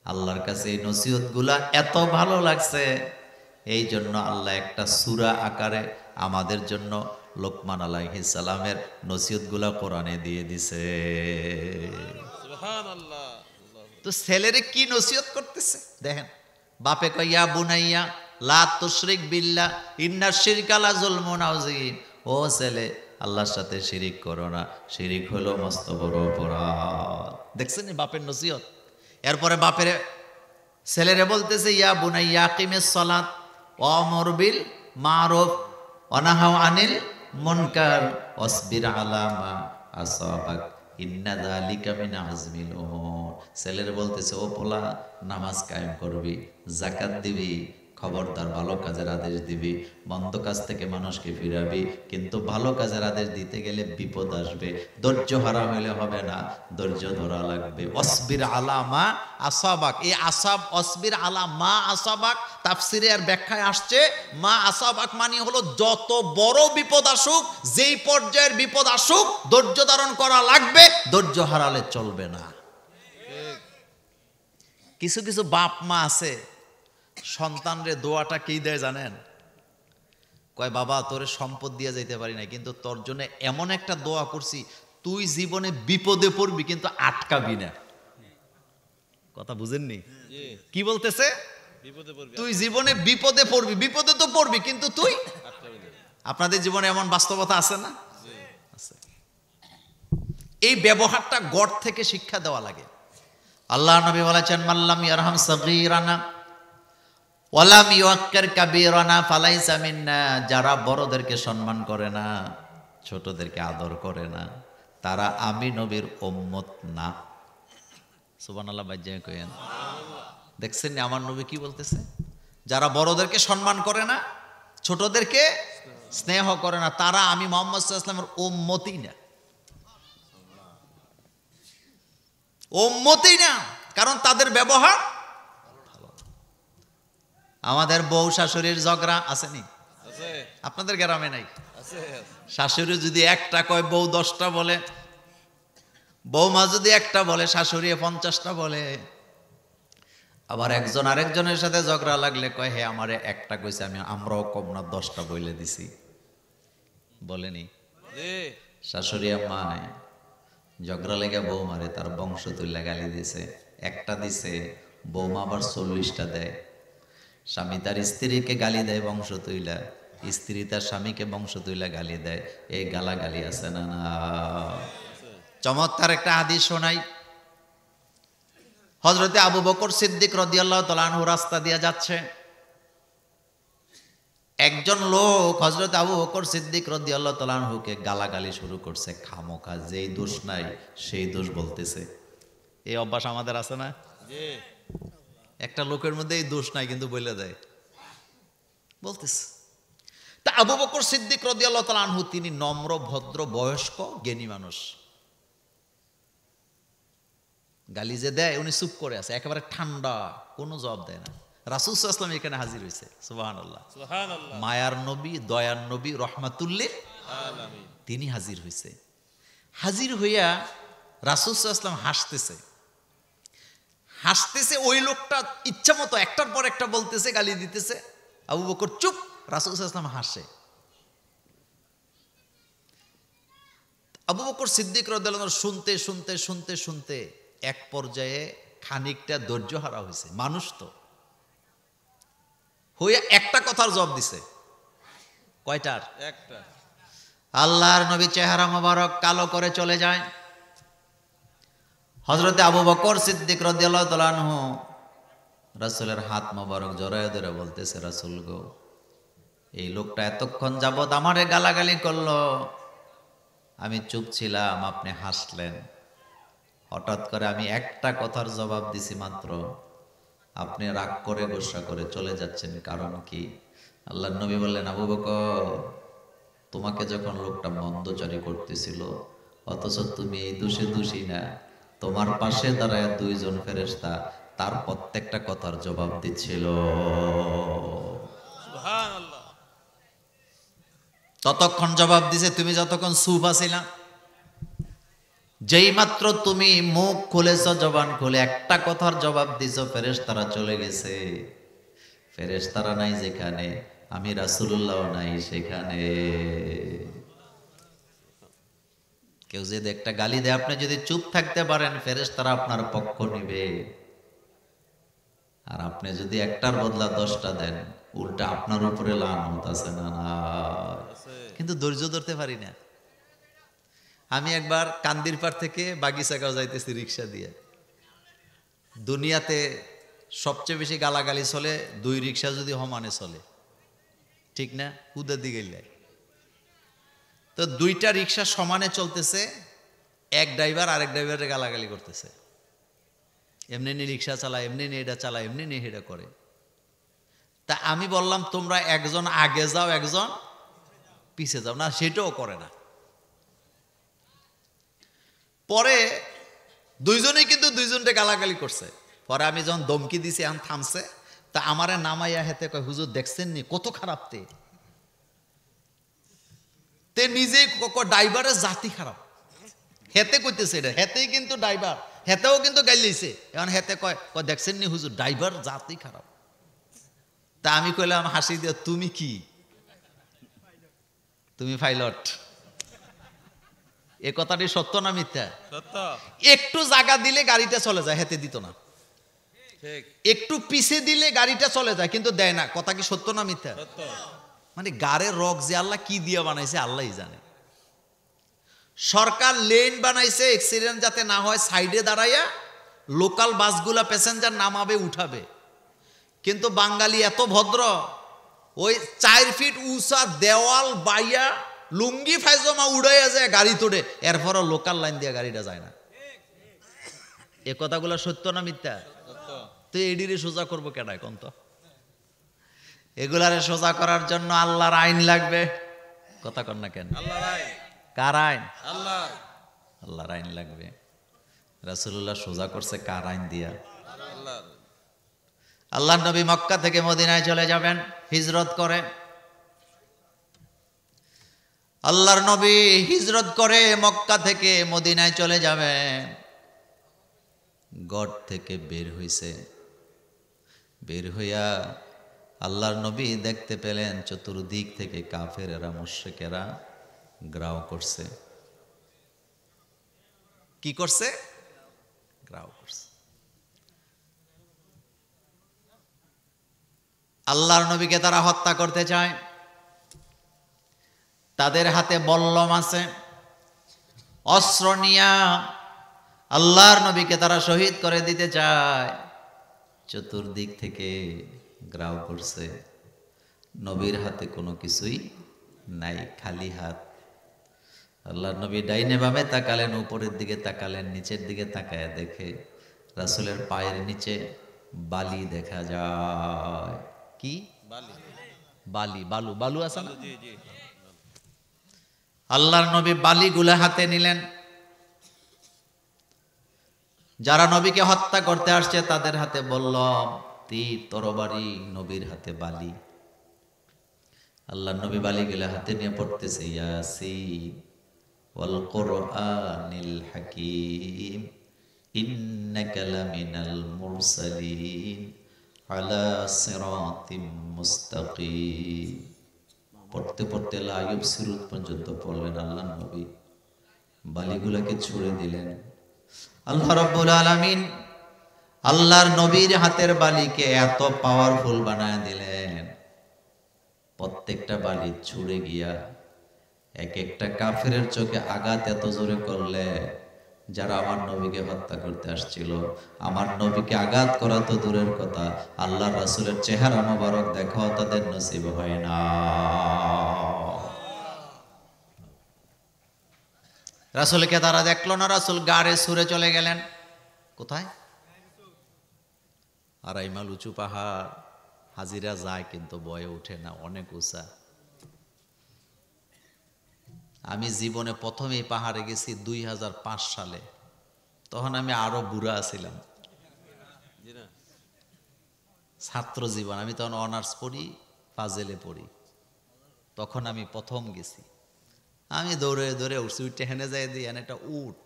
আল্লাহর কাছে এই নসিহতগুলা এত ভালো লাগছে, এই জন্য আল্লাহ একটা সূরা আকারে আমাদের জন্য লোকমান আলাইহিস সালামের নসিহতগুলা কোরআনে দিয়ে দিছে। সুবহানাল্লাহ। তো ছেলেরে কি নসিহত করতেছে দেখেন। বাপে কয় ইয়া বুনাইয়া লা তুশরিক বিল্লাহ ইন্নাশ শিরকা লা যুলমুন আযীম। ও ছেলে, আল্লাহর সাথে শিরিক করো না, শিরিক হলো মস্ত বড় অপরাধ। দেখছেন বাপের নসিহত। এরপরে বাপের ছেলেরে বলতেছে ইয়া বুনাইয়া আকিমিস সালাত ওয়া আমর বিল মারুফ ওয়া নাহা আনিল মুনকার ওয়াসবির আলা মা আসাবাক ইন্না যালিকা মিন আজমিল উমুর। ছেলের বলতেছে ও পোলা, নামাজ কায়েম করবি, যাকাত দিবি, খবরদার ভালো কাজের আদেশ দিবি, মন্দ কাজ থেকে মানুষকে ফিরাবি, কিন্তু ভালো কাজের আদেশ দিতে গেলে বিপদ আসবে, ধৈর্য হারা হইলে হবে না, ধৈর্য ধরা লাগবে। অসবির আলা মা আসাবাক, এই আসাব অসবির আলা মা আসাবাক তাফসিরে আর ব্যাখ্যায় আসছে মা আসাবাক মানে হলো যত বড় বিপদ আসুক, যেই পর্যায়ের বিপদ আসুক ধৈর্য ধারণ করা লাগবে, ধৈর্য হারালে চলবে না। কিছু কিছু বাপ মা আছে সন্তানরে দোয়াটা কি দেয় জানেন? কয় বাবা তোরে সম্পদ দিয়ে যাইতে পারি না, কিন্তু তোর জন্য এমন একটা দোয়া করছি, তুই জীবনে বিপদে পড়বি কিন্তু আটকাবি না। কথা বুঝেননি? কি বলতেছে? বিপদে পড়বি, তুই জীবনে বিপদে পড়বি, বিপদে তো পড়বি কিন্তু তুই আটকাবি না। আপনাদের জীবনে এমন বাস্তবতা আছে না? আছে। এই ব্যবহারটা গড় থেকে শিক্ষা দেওয়া লাগে। আল্লাহ নবী বলেছেন মাল্লাম ইয়ারহাম সাগীরানা ওয়ালাম ইউআক্কির কাবীরানা ফালাইসা মিন্না। যারা বড়দেরকে সম্মান করে না, ছোটদেরকে আদর করে না, তারা আমি নবীর উম্মত না। সুবহানাল্লাহ বাইজে কইেন। দেখছেন আমার নবী কি বলতেছে? যারা বড়দেরকে সম্মান করে না, ছোটদেরকে স্নেহ করে না, তারা আমি মুহাম্মদ সাল্লাল্লাহু আলাইহি ওয়াসাল্লামের উম্মতই না, উম্মতই না। কারণ তাদের ব্যবহার ভালো। আমাদের বউ শাশুড়ির ঝগড়া আসেনি? আছে, আপনাদের গ্রামে নাই? আছে। শাশুড়ি যদি একটা কয় বউ 10টা বলে, বৌমা যদি একটা বলে শাশুড়ি 50টা বলে। আবার একজন আরেকজনের সাথে ঝগড়া লাগলে কয় হে আমারে একটা কইছে, আমরাও কম না 10টা বলে দিছি। বলেনি? জি। শাশুড়ি আম্মা ঝগড়া লেগে বৌমারে তার বংশ তুল্লা গালি দিছে, একটা দিছে, বৌমা আবার 40টা দেয়। স্বামী তার স্ত্রীকে গালি দেয় বংশ তুইলা, স্ত্রী তার স্বামীকে বংশ তুইলা গালি দেয়। এই গালাগালি আছে না? না। চমৎকার একটা হাদিস শোনাই। হযরতে আবু বকর সিদ্দিক রাদিয়াল্লাহু তাআলা আনহু রাস্তা দিয়ে যাচ্ছে, একজন লোক হযরত আবু বকর সিদ্দিক রাদিয়াল্লাহু তাআলা আনহুকে গালাগালি শুরু করছে খামোখা, যেই দোষ নাই সেই দোষ বলতেছে। এই অভ্যাস আমাদের আছে না? জি। একটা লোকের মধ্যে এই দোষ নাই কিন্তু বলে দেয়, বলতেছে। তা আবু বকর সিদ্দিক রাদিয়াল্লাহু তাআলা আনহু তিনি নম্র ভদ্র বয়স্ক জ্ঞানী মানুষ, গালি যে দেয় উনি চুপ করে আছে, একেবারে ঠান্ডা, কোনো জবাব দেয় না। রাসূল সাল্লাল্লাহু আলাইহি ওয়াসাল্লাম এখানে হাজির হয়েছে। সুবহানাল্লাহ। সুবহানাল্লাহ। মায়ার নবী, দয়ার নবী, রহমাতুল্লিল আলামিন। তিনি হাজির হয়েছে। হাজির হইয়া রাসূল সাল্লাল্লাহু আলাইহি ওয়াসাল্লাম হাসতেছে, হাসতেছে। ওই লোকটা ইচ্ছা মতো একটার পর একটা বলতেছে, গালি দিতেছে। আবু বকর চুপ, রাসূল সাল্লাল্লাহু আলাইহি ওয়াসাল্লাম হাসে। আবু বকর সিদ্দিক রাদিয়াল্লাহু আনহু শুনতে শুনতে শুনতে শুনতে এক পর্যায়ে খানিকটা ধৈর্য হারা হয়েছে। মানুষ তো হইয়া একটা কথার জবাব দিছে। কয়টার? একটা। আল্লাহর নবী চেহারা মোবারক কালো করে চলে যায়। হযরতে আবু বকর সিদ্দিক রাদিয়াল্লাহু তাআলা আনহু রাসূলের হাত মোবারক জড়ায় ধরে বলতেছে, রাসূল গো, এই লোকটা এতক্ষণ যাবৎ আমারে গালাগালি করলো, আমি চুপ ছিলাম, আপনি হাসলেন। হঠাৎ করে আমি একটা কথার জবাব দিছি মাত্র, আপনি রাগ করে গোসা করে চলে যাচ্ছেন, কারণ কি? আল্লাহর নবী বললেন, আবু বকর, তোমাকে যখন লোকটা মন্দচারী করতেছিল, অথচ তুমি এই দোষে দোষী না, তোমার পাশে দাঁড়ায় দুইজন ফেরেশতা তার প্রত্যেকটা কথার জবাব দিচ্ছিল। সুবহানাল্লাহ। ততক্ষণ জবাব দিছে তুমি যতক্ষণ চুপ আছিলা। যেই মাত্র তুমি মুখ খুলেছ, জবান খুলে একটা কথার জবাব দিছো, ফেরেশতারা চলে গেছে। ফেরেশতারা নাই যেখানে, আমি রাসূলুল্লাহ নাই সেখানে। কেউ যদি একটা গালি দেয়, আপনি যদি চুপ থাকতে পারেন, ফেরেশতারা আপনার পক্ষ নিবে। আর আপনি যদি একটার বদলা 10টা দেন, উল্টা আপনার উপরে লানত আছে না? না, কিন্তু ধৈর্য ধরতে পারি না। আমি একবার কান্দিরপাড় থেকে বাগিচাগাঁও যাইতেছি রিক্সা দিয়ে। দুনিয়াতে সবচেয়ে বেশি গালাগালি চলে দুই রিক্সা যদি সমানে চলে, ঠিক না? উদা দিকে তো দুইটা রিক্সা সমানে চলতেছে, এক ড্রাইভার আরেক ড্রাইভারের গালাগালি করতেছে। এমনি নিয়ে রিক্সা চালায়, এমনি নিয়ে এটা চালায়, এমনি নিয়ে এটা করে। তা আমি বললাম, তোমরা একজন আগে যাও, একজন পিছে যাও। না, সেটাও করে না। পরে দুইজনেই কিন্তু দুইজনকে গালাগালি করছে। পরে আমি যখন দমকি দিছি, এখন থামছে, তা আমারে নামাইয়া হেতে কয়, হুজুর দেখছেন নি কত খারাপ তে নিজেই ড্রাইভারের জাতি খারাপ। হেতে কইতেছে এটা, হেতেই কিন্তু ড্রাইভার, হেতেও কিন্তু গাইলেছে। এখন হেতে কয় দেখছেন নি হুজুর, ড্রাইভার জাতি খারাপ। তা আমি কইলাম হাসি দিয়ে, তুমি কি? তুমি পাইলট? এ কথাটি সত্য না মিথ্যা? সত্য। একটু জায়গা দিলে গাড়িটা চলে যায়, হেতে দিত না। ঠিক। একটু পিছে দিলে গাড়িটা চলে যায়, কিন্তু দেয় না। কথা কি সত্য না মিথ্যা? সত্য। মানে গাড়ির রক যে আল্লাহ কি দিয়ে বানাইছে আল্লাহই জানে। সরকার লেন বানাইছে অ্যাক্সিডেন্ট যাতে না হয়, সাইডে দাঁড়াইয়া লোকাল বাসগুলা প্যাসেঞ্জার নামাবে উঠাবে। কিন্তু বাঙালি এত ভদ্র, ওই 4 ফিট উঁচা দেওয়াল বাইয়া লুঙ্গি ফাইজমা উড়াইয়া যায় গাড়ি তোড়ে, এরপরও লোকাল লাইন দিয়ে গাড়িটা যায় না। এ কথাগুলো সত্য না মিথ্যা? সত্য। তো এডিরে সোজা করবো কেডায় কোন? তো এগুলারে সোজা করার জন্য আল্লাহর আইন লাগবে। কথা কন না কেন? আল্লাহর আইন। কার আইন? আল্লাহ। আল্লাহর আইন লাগবে। রাসূলুল্লাহ সোজা করছে কার আইন দিয়া? আল্লাহর। আল্লাহর নবী মক্কা থেকে মদিনায় চলে যাবেন হিজরত করে। আল্লাহর নবী হিজরত করে মক্কা থেকে মদিনায় চলে যাবেন। গড় থেকে বের হইছে, বের হইয়া আল্লাহর নবী দেখতে পেলেন চতুর্দিক থেকে কাফেরেরা, মুশরিকেরা গ্রাও করছে। কি করছে? গ্রাও করছে। আল্লাহর নবীকে তারা হত্যা করতে চায়। তাদের হাতে বল্লম আছে, অস্ত্র নিয়া আল্লাহর নবীকে তারা শহীদ করে দিতে চায়। চতুর্দিক থেকে গ্রাও করছে। নবীর হাতে কোনো কিছুই নাই, খালি হাত। আল্লাহর নবী ডাইনে বামে তাকালেন, উপরের দিকে তাকালেন, নিচের দিকে তাকায় দেখে রাসূলের পায়ের নিচে বালি দেখা যায়। কি বালি? বালি, বালু, বালু আছে না? জি জি। আল্লাহর নবী বালিগুলা হাতে নিলেন। যারা নবীকে হত্যা করতে আসছে তাদের হাতে বললাম, তীর তরবারি, নবীর হাতে বালি। আল্লাহর নবী বালিগুলা হাতে নিয়ে পড়তেছে, ইয়াসিন ওয়াল কুরআনিল হাকীম ইন্নাকা লামিনাল মুরসালিন আলা সিরাতিম মুস্তাকিম। পড়তে পড়তে লা ইউবসিরুন পর্যন্ত পড়লেন আল্লাহর নবী। বালিগুলাকে ছুড়ে দিলেন। আল্লাহ রাব্বুল আলামিন আল্লাহর নবীর হাতের বালিকে এত পাওয়ারফুল বানায় দিলেন, প্রত্যেকটা বালি ছুড়ে গিয়া এক একটা কাফেরের চোখে আঘাত এত জোরে করলে যারা আমার নবীকে হত্যা করতে আসছিল, আমার নবীকে আঘাত করা তো দূরের কথা, আল্লাহ রাসূলের চেহারা মোবারক দেখাও তাদের নসিব হয় না। রাসূলকে তারা দেখলো না, রাসূল গাড়ে সুরে চলে গেলেন। কোথায়? আড়াই মাইল উঁচু পাহাড়, হাজিরা যায় কিন্তু বয়ে ওঠে না, অনেক উঁচা। আমি জীবনে প্রথম এই পাহাড়ে গেছি 2005 সালে, তখন আমি আরো বুড়া ছিলাম, জি না ছাত্র জীবন। আমি তখন অনার্স পড়ি, ফাজেলে পড়ি, তখন আমি প্রথম গেছি। আমি দৌড়ে দৌড়ে উঠছি, উঠে হেনে যাই দিই, একটা উট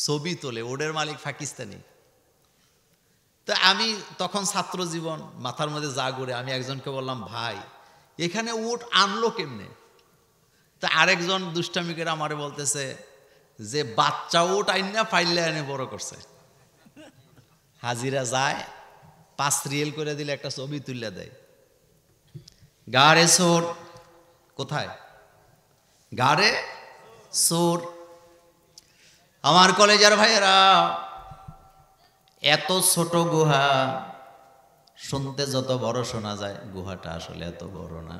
ছবি তোলে, ওডের মালিক পাকিস্তানি। তো আমি তখন ছাত্র জীবন, মাথার মধ্যে যা ঘুরে, আমি একজনকে বললাম, ভাই এখানে উট আনলো কেমনে? তা আরেকজন দুষ্টামি করে আমারে বলতেছে যে বাচ্চা উট আইনা ফাইলে এনে বড় করছে। হাজিরা যায়, 5 রিয়েল করে দিলে একটা ছবি তুলে দেয়। গাড়ে সোর কোথায়? গাড়ে সোর। আমার কলেজের ভাইয়েরা, এত ছোট গুহা, শুনতে যত বড় শোনা যায়, গুহাটা আসলে এত বড় না।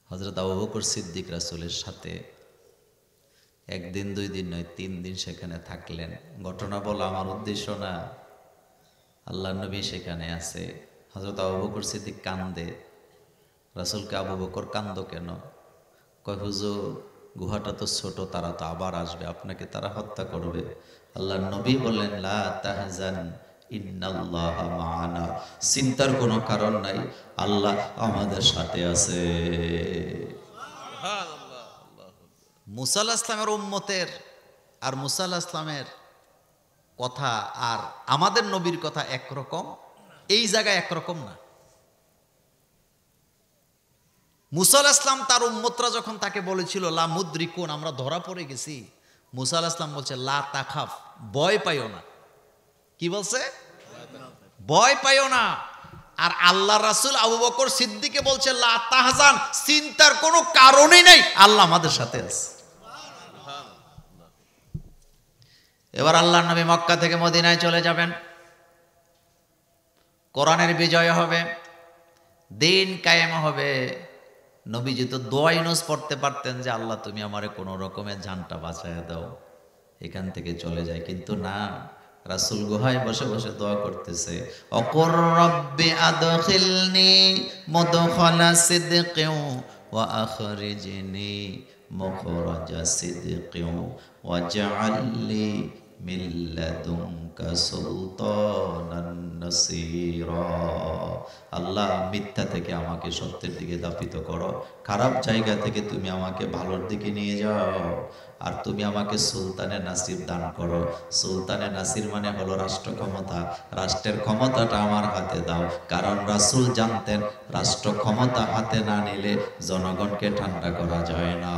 হযরত আবু বকর সিদ্দিক রাসূলের সাথে 1 দিন 2 দিন নয়, 3 দিন সেখানে থাকলেন। ঘটনা বলা আমার উদ্দেশ্য না, আল্লাহর নবী সেখানে আছে। হযরত আবু বকর সিদ্দিক কান্দে। রাসূলকে, আবু বকর কান্দো কেন? কয়, হুজুর গুহাটা তো ছোট, তারা তো আবার আসবে, আপনাকে তারা হত্যা করবে। আল্লাহর নবী বললেন, লা তাহজান ইন্নাল্লাহা মা'ানা, চিন্তার কোনো কারণ নাই, আল্লাহ আমাদের সাথে আছে। সুবহানাল্লাহ। আল্লাহ মুসা আলাইহিস সালামের উম্মতের আর মুসা আলাইহিস সালামের কথা আর আমাদের নবীর কথা একরকম, এই জায়গায় একরকম না। মুসা আলাইহিস সালাম তার উম্মতরা যখন তাকে বলেছিল লা মুদ্রিকুন, আমরা ধরা পড়ে গেছি, মুসা আলাইহিস সালাম বলছে লা তাখাফ, ভয় পাইও না। কি বলছে? ভয় পাইও না। আর আল্লাহ রাসূল আবু বকর সিদ্দিককে বলছে লা তাহজান, চিন্তার কোনো কারণই নাই, আল্লাহ আমাদের সাথে আছে। এবার আল্লাহর নবী মক্কা থেকে মদিনায় চলে যাবেন, কোরআনের বিজয় হবে, দিন কায়েম হবে। নবীজি তো দোয়া ইউনুস পড়তে পারতেন যে আল্লাহ তুমি আমারে কোনো রকমের জানটা বাঁচায় দাও, এখান থেকে চলে যায়, কিন্তু না, রাসূল গুহায় বসে বসে দোয়া করতেছে, অকুর রব্বি আদখিলনি মুদখালা সিদকিন ওয়া আখরিজনি মুখরাজা সিদকিন ওয়াজআলনি মিন লাদুনকা সুলতানান নাসীরা। আল্লাহ, মিথ্যা থেকে আমাকে সত্যের দিকে দাপিত করো, খারাপ জায়গা থেকে তুমি আমাকে ভালোর দিকে নিয়ে যাও, আর তুমি আমাকে সুলতানে নাসির দান করো। সুলতানে নাসির মানে হলো রাষ্ট্র ক্ষমতা, রাষ্ট্রের ক্ষমতাটা আমার হাতে দাও, কারণ রাসূল জানতেন রাষ্ট্র ক্ষমতা হাতে না নিলে জনগণকে ঠান্ডা করা যায় না।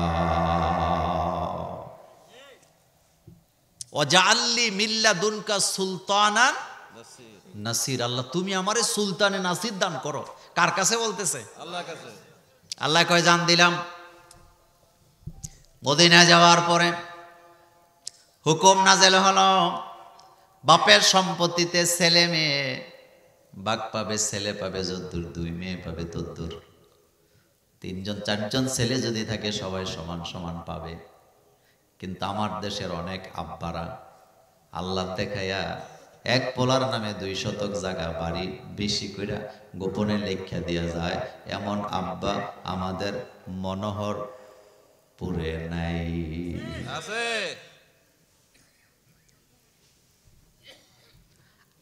ওয়াজআলনি মিন লাদুনকা সুলতানান নাসির। নাসির, আল্লাহ তুমি আমারে সুলতানে নাসির দান করো। কার কাছে বলতেছে? আল্লাহর কাছে। আল্লাহ কয়, জান দিলাম। মদিনা যাওয়ার পরে হুকুম নাজেল হলো, বাপের সম্পত্তিতে ছেলে মেয়ে ভাগ পাবে, ছেলে পাবে যদ্দুর, 2 মেয়ে পাবে তদ্দুর। 3 জন 4 জন ছেলে যদি থাকে সবাই সমান সমান পাবে। কিন্তু আমার দেশের অনেক আব্বারা আল্লাহ দেখাইয়া 1 পোলার নামে 2 শতক জায়গা বাড়ি বেশি কইরা গোপনে লেখা দিয়া যায়, এমন আব্বা আমাদের মনোহরপুরে নাই। আছে।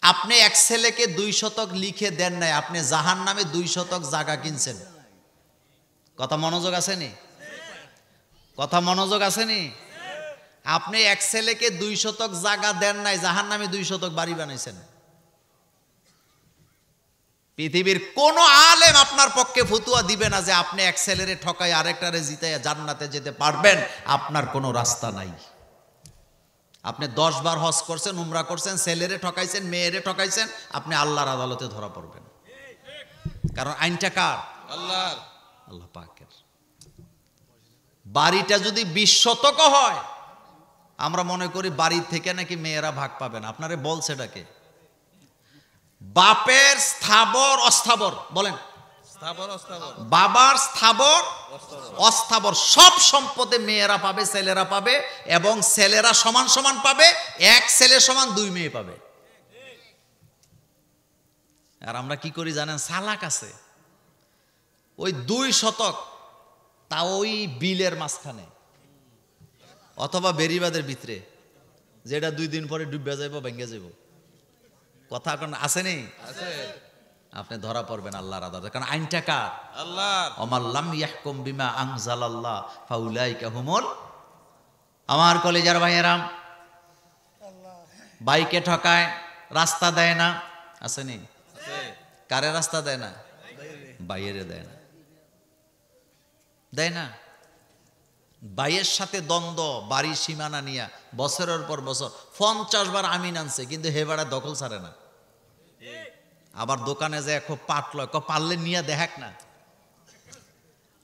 আপনি 1 ছেলেকে 2 শতক লিখে দেন নাই, আপনি জাহান নামে 2 শতক জায়গা কিনছেন। কথা মনোযোগ আসেনি? কথা মনোযোগ আসেনি? আপনি 1 ছেলেকে 2 শতক জায়গা দেন নাই, জাহান নামে 2 শতক বাড়ি বানাইছেন। পৃথিবীর কোন আলেম আপনার পক্ষে ফতুয়া দিবে না যে আপনি 1 ছেলেরে ঠকাই আরেকটারে জিতাইয়া জান্নাতে যেতে পারবেন, আপনার কোনো রাস্তা নাই। আপনি 10 বার হজ করছেন, উমরা করছেন, ছেলেরে ঠকাইছেন, মেয়েরে ঠকাইছেন, আপনি আল্লাহর আদালতে ধরা পড়বেন। কারণ আইনটা কার? আল্লাহর। আল্লাহ পাকের। বাড়িটা যদি 20 শতক হয়, আমরা মনে করি বাড়ি থেকে নাকি মেয়েরা ভাগ পাবে না। আপনারে বলছে এটাকে বাপের স্থাবর অস্থাবর, বলেন স্থাবর অস্থাবর বাবার স্থাবর অস্থাবর সব সম্পদে মেয়েরা পাবে, ছেলেরা পাবে, এবং ছেলেরা সমান সমান পাবে, এক ছেলে সমান দুই মেয়ে পাবে। আর আমরা কি করি জানেন, সালাক আছে ওই 2 শতক, তা ওই বিলের মাঝখানে অথবা বেরিবাদের ভিতরে, যেটা 2 দিন পরে ডুবে যাইব, ভেঙে যাইব। কথা এখন আসেনি? আছে আপনি ধরা পড়বেন আল্লাহর আদালতে, কারণ আইনটা কার? আল্লাহর। ওমাল লাম ইয়াহকুম বিমা আনজালাল্লাহ ফাউলাইকা হুমুল। আমার কলেজার ভাইয়েরাম, বাইকে ঠকায়, রাস্তা দেয় না, আসেনি? আছে কারে রাস্তা দেয় না? বাইরে দেয় না, দেয় না। বাইয়ের সাথে দ্বন্দ্ব, বাড়ির সীমানা নিয়ে বছরের পর বছর 50 বার আমিন আনছে, কিন্তু হেবাড়া দখল ছাড়ে না। আবার দোকানে যায় খুব পাটল, পারলে নিয়ে দেখাক না।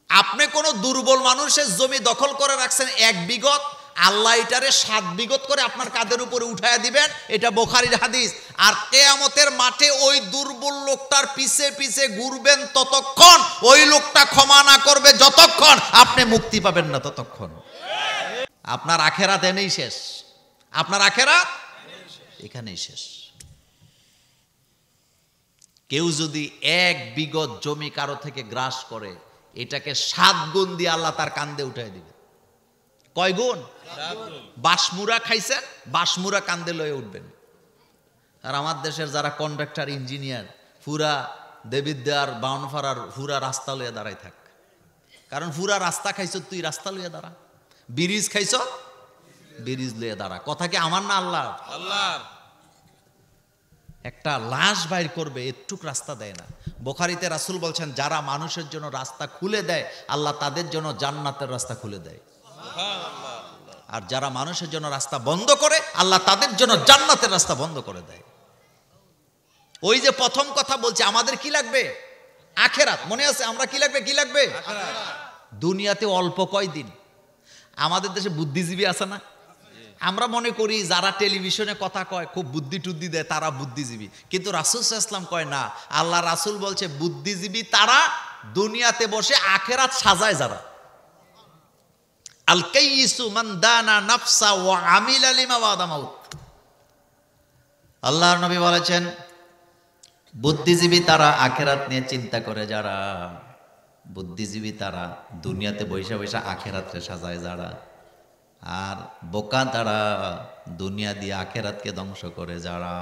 আপনি কোন দুর্বল মানুষের জমি দখল করে রাখছেন 1 বিঘত, আল্লাহ এটারে 7 বিঘত করে আপনার কাঁধের উপরে উঠায়া দিবেন, এটা বুখারীর হাদিস। আর কিয়ামতের মাঠে ওই দুর্বল লোকটার পিছে পিছে ঘুরবেন ততক্ষণ, ওই লোকটা ক্ষমা না করবে যতক্ষণ, আপনি মুক্তি পাবেন না ততক্ষণ। আপনার আখেরাত এনেই শেষ, আপনার আখেরাত এখানেই শেষ। কেউ যদি 1 বিঘত জমি কারো থেকে গ্রাস করে, এটাকে 7 গুণ দিয়ে আল্লাহ তার কান্দে উঠাই দিবে। কয় গুণ? বাসমুরা খাইছেন, বাসমুরা কান্দে লয়ে উঠবেন। আর আমার দেশের যারা কন্ট্রাক্টর, ইঞ্জিনিয়ার, পুরা দেবিদ্যার বাউনফারার পুরা রাস্তা লইয়া দাঁড়াই থাক, কারণ পুরা রাস্তা খাইছ, তুই রাস্তা লইয়া দাঁড়া। ব্রিজ খাইছ, ব্রিজ লইয়া দাঁড়া। কথা কি আমার না আল্লাহর? আল্লাহর। একটা লাশ বাইর করবে, একটুক রাস্তা দেয় না। বুখারীতে রাসূল বলছেন, যারা মানুষের জন্য রাস্তা খুলে দেয়, আল্লাহ তাদের জন্য জান্নাতের রাস্তা খুলে দেয়। আর যারা মানুষের জন্য রাস্তা বন্ধ করে, আল্লাহ তাদের জন্য জান্নাতের রাস্তা বন্ধ করে দেয়। ওই যে প্রথম কথা বলছি, আমাদের কি লাগবে? আখেরাত। মনে আছে আমরা কি লাগবে? কি লাগবে? দুনিয়াতে অল্প কয়দিন। আমাদের দেশে বুদ্ধিজীবী আছে না? আমরা মনে করি যারা টেলিভিশনে কথা কয়, খুব বুদ্ধি টুদ্ধি দেয়, তারা বুদ্ধিজীবী। কিন্তু রাসূল সাল্লাল্লাহু আলাইহি ওয়াসাল্লাম কয় না, আল্লাহ রাসূল বলছে বুদ্ধিজীবী তারা দুনিয়াতে বসে আখেরাত সাজায় যারা। আল কাইয়িসু মান দানা নাফসা ওয়া আমিলা লিমা বাদা মাউত। আল্লাহর নবী বলেছেন, বুদ্ধিজীবী তারা আখেরাত নিয়ে চিন্তা করে যারা, বুদ্ধিজীবী তারা দুনিয়াতে বৈশা বৈশা আখেরাতকে সাজায় যারা, আর বোকা তারা দুনিয়া দিয়ে আখেরাতকে ধ্বংস করে যারা।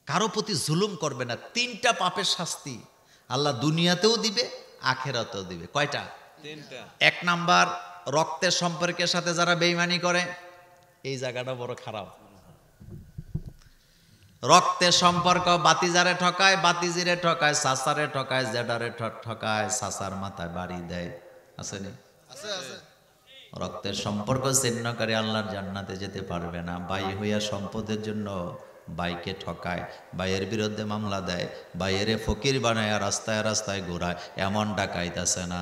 কারো প্রতি জুলুম করবে না। 3টা পাপের শাস্তি আল্লাহ দুনিয়াতেও দিবে, আখেরাতেও দিবে। কয়টা? 3টা। 1 নাম্বার, রক্তের সম্পর্কের সাথে যারা বেঈমানি করে, এই জায়গাটা বড় খারাপ। রক্তের সম্পর্ক, বাতিজারে ঠকায়, বাতিজিরে ঠকায়, সাসারে ঠকায়, জেডারে ঠকায়, সাসার মাথায় বাড়ি দেয়। আসেনি? আছে আছে। রক্তের সম্পর্ক ছিন্নকারী আল্লাহর জান্নাতে যেতে পারবে না। ভাই হইয়া সম্পদের জন্য ভাইকে ঠকায়, ভাইয়ের বিরুদ্ধে মামলা দেয়, ভাইয়েরে ফকির বানায় রাস্তায় রাস্তায় ঘোরায়, এমন ডাকাইত আছে না?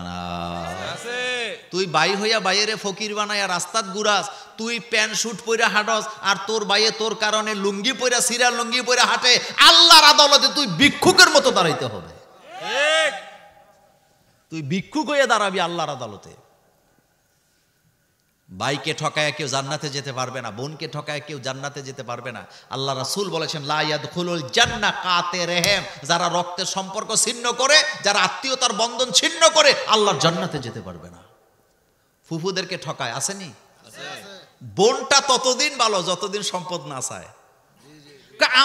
আছে। তুই ভাই হইয়া ভাইয়েরে ফকির বানায় রাস্তাত ঘুরাস, তুই প্যান্ট শুট পইরা হাঁটস, আর তোর ভাইয়ে তোর কারণে লুঙ্গি পইরা, সিরা লুঙ্গি পইরা হাঁটে, আল্লাহর আদালতে তুই ভিক্ষুকের মতো দাঁড়াইতে হবে। ঠিক। তুই ভিক্ষুক হয়ে দাঁড়াবি আল্লাহর আদালতে। ভাইকে ঠকায় কেউ জান্নাতে যেতে পারবে না, বোনকে ঠকায় কেউ জান্নাতে যেতে পারবে না। আল্লাহ রাসূল বলেছেন, লা ইয়াদখুলুল জান্নাহ কাতে রেহেম, যারা রক্তের সম্পর্ক ছিন্ন করে, যারা আত্মীয়তার বন্ধন ছিন্ন করে, আল্লাহর জান্নাতে যেতে পারবে না। ফুফুদেরকে ঠকায়, আসেনি? বোনটা ততদিন ভালো যতদিন সম্পদ না চায়।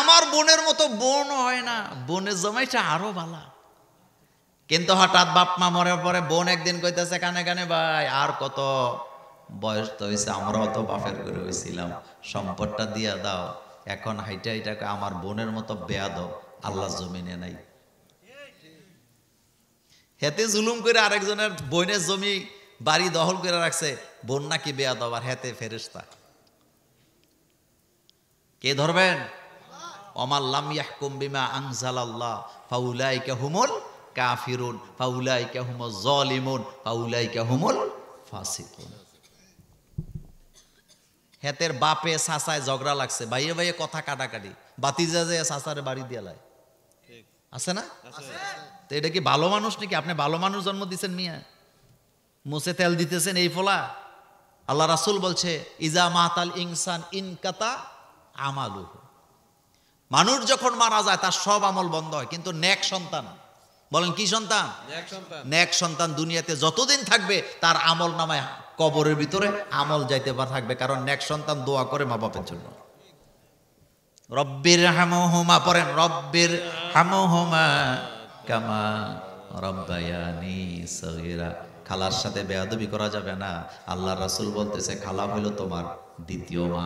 আমার বোনের মতো বোন হয় না, বোনের জামাইটা আরো ভালো। কিন্তু হঠাৎ বাপ মা মরার পরে বোন একদিন কইতেছে কানে কানে, ভাই আর কত বয়স তো হয়েছে, আমরাও তো বাপের করে হয়েছিলাম, সম্পদটা দিয়া দাও। এখন হাইটা হাইটাকে আমার বোনের মতো বেয়াদব আল্লাহ জমিনে নাই। হেতে জুলুম করে আরেকজনের বোনের জমি বাড়ি দখল করে রাখছে, বোন নাকি বেয়াদব, আর হেতে ফেরেশতা। কে ধরবেন? ওমাল লাম ইয়াহকুম বিমা আনজালাল্লাহ ফাউলাইকা হুমুল কাফিরুন ফাউলাইকা হুমুজ জালিমুন ফাউলাইকা হুমুল ফাসিকুন। হেতের বাপে চাচায় ঝগড়া লাগছে, ভাইয়ে ভাইয়ে কথা কাটাকাটি, বাতিজা যে চাচারে বাড়ি দিয়ে লাই, ঠিক আছে না? আছে তো এটা কি ভালো মানুষ নাকি? আপনি ভালো মানুষ জন্ম দিচ্ছেন মিয়া, মুছে তেল দিতেছেন এই ফলা। আল্লাহ রাসূল বলছে ইজা মাতাল ইনসান ইনকাতা আমালু, মানুষ যখন মারা যায় তার সব আমল বন্ধ হয়, কিন্তু নেক সন্তান, বলেন কি সন্তান? এক সন্তান নেক সন্তান দুনিয়াতে যতদিন থাকবে তার আমল নামায় কবরের ভিতরে আমল যাইতে থাকবে, কারণ নেক সন্তান দোয়া করে মা বাপের জন্য। রব্বির হামহুমা পড়েন, রব্বির হামহুমা কামা রব্বায়ানি সগীরা। খালার সাথে বেয়াদবি করা যাবে না। আল্লাহ রাসূল বলতেছে খালা হইল তোমার দ্বিতীয় মা।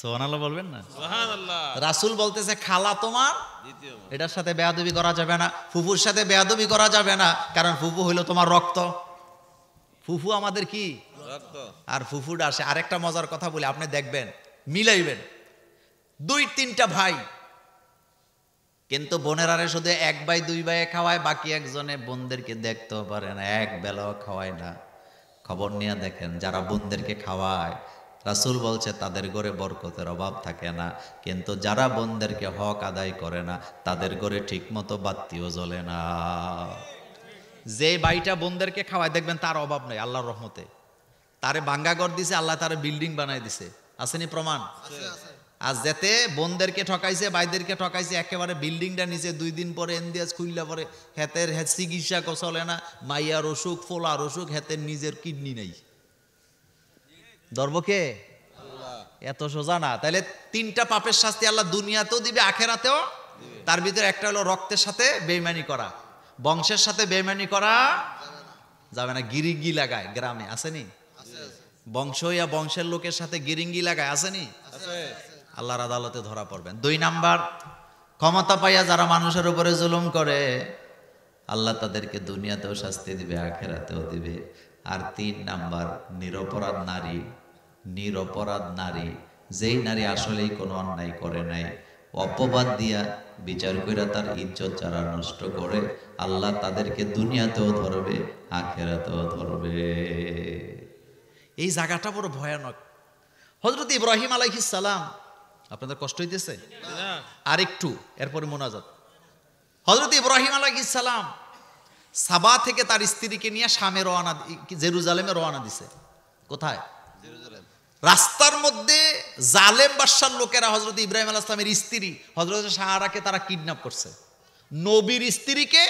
সুবহানাল্লাহ বলবেন না? সুবহানাল্লাহ রাসূল বলতেছে খালা তোমার দ্বিতীয় মা। এটার সাথে বেয়াদবি করা যাবে না। ফুফুর সাথে বেয়াদবি করা যাবে না, কারণ ফুফু হইল তোমার রক্ত। ফুফু আমাদের কি? রক্ত আর ফুফুটা আসে। আরেকটা মজার কথা বলি, আপনি দেখবেন মিলাইবেন, 2-3টা ভাই, কিন্তু বোনেরারে শুধু 1 ভাই 2 ভাইয়ে খাওয়ায়, বাকি একজনে বোনদেরকে দেখতেও পারে না, এক বেলাও খাওয়ায় না। খবর নিয়ে দেখেন যারা বোনদেরকে খাওয়ায়, রাসূল বলছে তাদের ঘরে বরকতের অভাব থাকে না, কিন্তু যারা বোনদেরকে হক আদায় করে না তাদের ঘরে ঠিক মতো বাতিও জ্বলে না। যে ভাইটা বোনদেরকে খাওয়ায় দেখবেন তার অভাব নাই আল্লাহর রহমতে। তারে ভাঙ্গা ঘর দিছে আল্লাহ, তারে বিল্ডিং বানাই দিছে, আসেনি প্রমাণ? আর যেতে বোনদেরকে ঠকাইছে ভাইদেরকে ঠকাইছে, একেবারে বিল্ডিংটা নিচে 2 দিন পরে এনদিয়াজ খুললা পরে হেতের চিকিৎসা চলে না, মাইয়ার অসুখ, ফোলার অসুখ, হেতের নিজের কিডনি নেই। ধরব কে? এত সোজা না। তাহলে 3টা পাপের শাস্তি আল্লাহ দুনিয়াতেও দিবে আখেরাতেও। তার ভিতরে একটা হলো রক্তের সাথে বেইমানি করা, বংশের সাথে বেইমানি করা যাবে না। গিরিঙ্গি লাগায় গ্রামে, আসেনি? বংশ ইয়া বংশের লোকের সাথে গিরিঙ্গি লাগায়, আসেনি? আছে আল্লাহর আদালতে ধরা পড়বেন। 2 নাম্বার, ক্ষমতা পাইয়া যারা মানুষের উপরে জুলুম করে আল্লাহ তাদেরকে দুনিয়াতেও শাস্তি দিবে আখেরাতেও দিবে। আর 3 নাম্বার, নিরপরাধ নারী, নিরপরাধ নারী, যেই নারী আসলেই কোনো অন্যায় করে নাই, অপবাদ দিয়া বিচার কইরা তার ইজ্জত যারা নষ্ট করে আল্লাহ তাদেরকে দুনিয়াতেও ধরবে আখেরাতেও ধরবে। এই জায়গাটা বড় ভয়ানক। হযরত ইব্রাহিম আলাইহিস সালাম, আপনাদের কষ্ট হইতেছে? না আর একটু, এরপরে মোনাজাত। হযরত ইব্রাহিম আলাইহিস সালাম সাবা থেকে তার স্ত্রীকে নিয়ে শামে রওনা, জেরুজালেমে রওনা দিছে। কোথায়? জেরুজালেম রাস্তার মধ্যে জালেম বাদশার লোকেরা হযরত ইব্রাহিম আলাইহিস সালামের স্ত্রী হযরত সারাকে তারা কিডন্যাপ করছে, নবীর স্ত্রীকে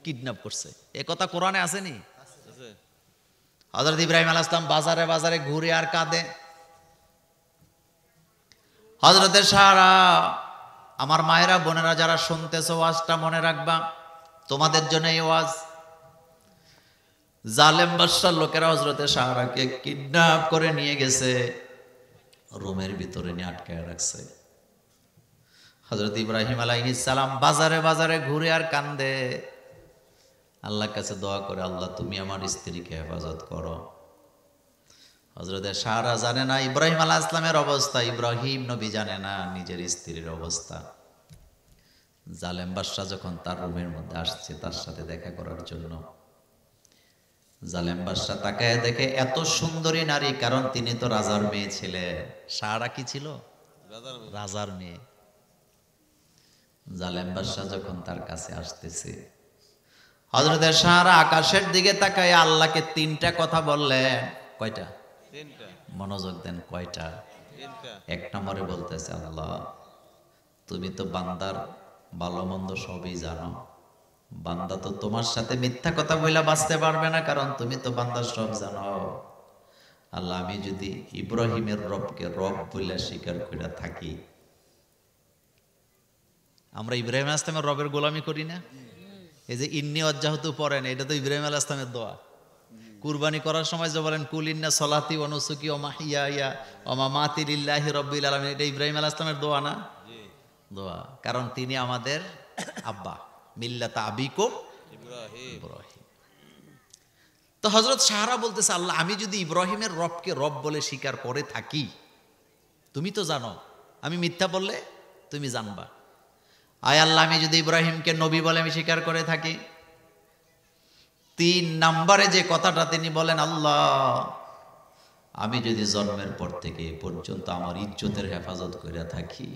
কিডন্যাপ করছে। এ কথা কোরআনে আসেনি? আছে হযরত ইব্রাহিম আলাইহিস সালাম বাজারে বাজারে ঘুরে আর কাঁদে। হযরতের সারা, আমার মায়েরা বোনেরা যারা শুনতেছো, ওয়াজটা মনে রাখবা, তোমাদের জন্য এই ওয়াজ। জালেম বাদশার লোকেরা হযরতের সারাকে কিডন্যাপ করে নিয়ে গেছে, রুমের ভিতরে নিয়ে আটকায় রাখছে। হযরত ইব্রাহিম আলাইহিস সালাম বাজারে বাজারে ঘুরে আর কান্দে, আল্লাহর কাছে দোয়া করে, আল্লাহ তুমি আমার স্ত্রীকে হেফাজত করো। হযরতের সারা জানে না ইব্রাহিম আলাইহিস সালামের অবস্থা, ইব্রাহিম নবী জানে না নিজের স্ত্রীর অবস্থা। জালেম বাদশা যখন তার রুমের মধ্যে আসছে তার সাথে দেখা করার জন্য, জালেম বাদশা তাকায় দেখে এত সুন্দরী নারী, কারণ তিনি তো রাজার মেয়ে ছিলেন। সারা কি ছিল? রাজার মেয়ে। রাজার মেয়ে। জালেম বাদশা যখন তার কাছে আসতেছে, হযরতের সারা আকাশের দিকে তাকায় আল্লাহকে 3টা কথা বললেন। কয়টা? 3টা মনোযোগ দেন, কয়টা? 3টা 1 নম্বরে বলতেছে, আল্লাহ তুমি তো বান্দার ভালো মন্দ সবই জানো, বান্দা তো তোমার সাথে মিথ্যা কথা বইলা বাঁচতে পারবে না, কারণ তুমি তো বান্দার সব জানো। আল্লাহ আমি যদি ইব্রাহিমের রবকে রব বইলা স্বীকার করে থাকি, আমরা ইব্রাহিম আলাইহিস সালামের রবের গোলামি করি না? এই যে ইন্নী ওয়াজ্জাহতু পড়েন, এটা তো ইব্রাহিম আলাইহিস সালামের দোয়া। কুরবানি করার সময় যে বলেন কুল ইন্না সলাতি ওয়া নুসুকি ওয়া মাহইয়ায়া ওয়া মামাতি লিল্লাহি রাব্বিল আলামিন, এটা ইব্রাহিম আলাইহিস সালামের দোয়া না? জি দোয়া, কারণ তিনি আমাদের আব্বা, মিল্লাতা আবিকুম ইব্রাহিম ইব্রাহিম। তো হযরত সাহারা বলতেছে, আল্লাহ আমি যদি ইব্রাহিমের রবকে রব বলে স্বীকার করে থাকি, তুমি তো জানো, আমি মিথ্যা বললে তুমি জানবা। আয় আল্লাহ আমি যদি ইব্রাহিমকে নবী বলে আমি স্বীকার করে থাকি, তিন নম্বরে যে কথাটা তিনি বলেন, আল্লাহ আমি যদি জন্মের পর থেকে এ পর্যন্ত আমার ইজ্জতের হেফাজত করে থাকি।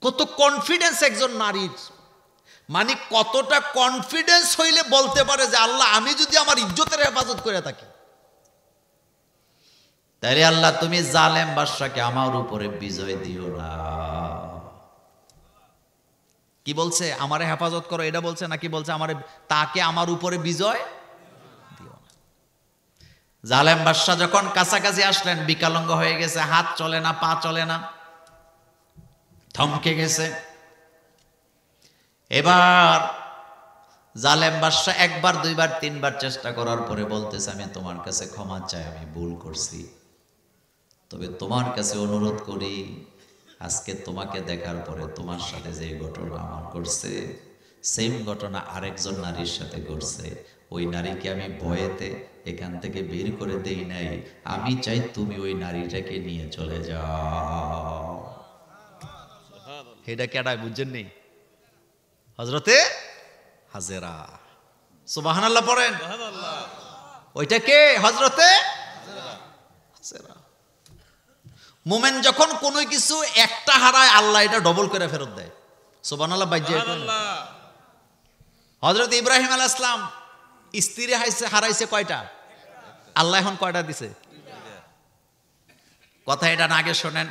কত কনফিডেন্স একজন নারীর, মানে কতটা কনফিডেন্স হইলে বলতে পারে যে আল্লাহ আমি যদি আমার ইজ্জতের হেফাজত করে থাকি, তাইলে আল্লাহ তুমি জালেম বাদশাকে আমার উপরে বিজয় দিও না। কি বলছে? আমারে হেফাজত করো এটা বলছে, নাকি বলছে আমারে তাকে আমার উপরে বিজয় দিও না। জালেম বাদশা যখন কাছাকাছি আসলেন, বিকলাঙ্গ হয়ে গেছে, হাত চলে না, পা চলে না, থমকে গেছে। এবার জালেম বাদশা একবার, দুইবার, তিনবার চেষ্টা করার পরে বলতেছে, আমি তোমার কাছে ক্ষমা চাই, আমি ভুল করছি, তবে তোমার কাছে অনুরোধ করি, আজকে তোমাকে দেখার পরে তোমার সাথে যে ঘটনা আমার করছে, সেম ঘটনা আরেকজন নারীর সাথে ঘটছে। ওই নারীকে আমি ভয়েতে এখান থেকে বের করে দেই নাই, আমি চাই তুমি ওই নারীটাকে নিয়ে চলে যাও। এটা কেডা বুঝছেন নেই? হযরতে হাজেরা। সুবহানাল্লাহ পড়েন। ওইটা কে? হযরতে হাজেরা। মোমেন যখন কোনো কিছু একটা হারায়, আল্লাহ এটা ডবল করে ফেরত দেয়। সুবহানাল্লাহ। হযরত ইব্রাহিম আলাইহিস সালাম স্ত্রী হারাইছে কয়টা? আল্লাহ এখন কয়টা দিছে? কথা এটা না আগে শোনেন।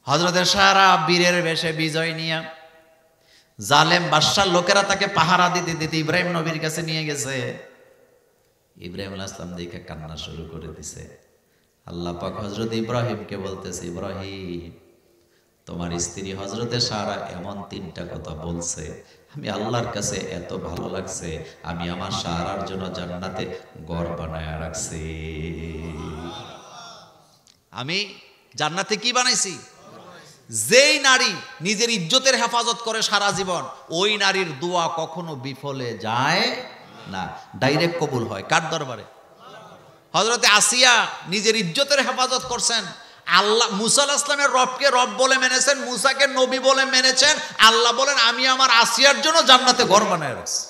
হযরতে সারা বীরের বেশে বিজয় নিয়ে জালেম বাদশার লোকেরা তাকে পাহারা দিতে দিতে ইব্রাহিম নবীর কাছে নিয়ে গেছে। ইব্রাহিম আলাইহিস সালাম দেখে কান্না শুরু করে দিছে। আল্লাহ পাক হযরত ইব্রাহিমকে বলতেছে, ইব্রাহিম তোমার স্ত্রী হযরতে সারা এমন তিনটা কথা বলছে, আমি আল্লাহর কাছে এত ভালো লাগছে, আমি আমার সারার জন্য জান্নাতে ঘর বানায় রাখছি। আমি জান্নাতে কি বানাইছি? যেই নারী নিজের ইজ্জতের হেফাজত করে সারা জীবন, ওই নারীর দোয়া কখনো বিফলে যায় না, ডাইরেক্ট কবুল হয়। কার দরবারে? হযরতে আসিয়া নিজের ইজ্জতের হেফাজত করছেন, আল্লাহ মুসা আলাইহিস সালামের রবকে রব বলে মেনেছেন, মুসাকে নবী বলে মেনেছেন। আল্লাহ বলেন আমি আমার আসিয়ার জন্য জান্নাতে ঘর বানায় রাখছি।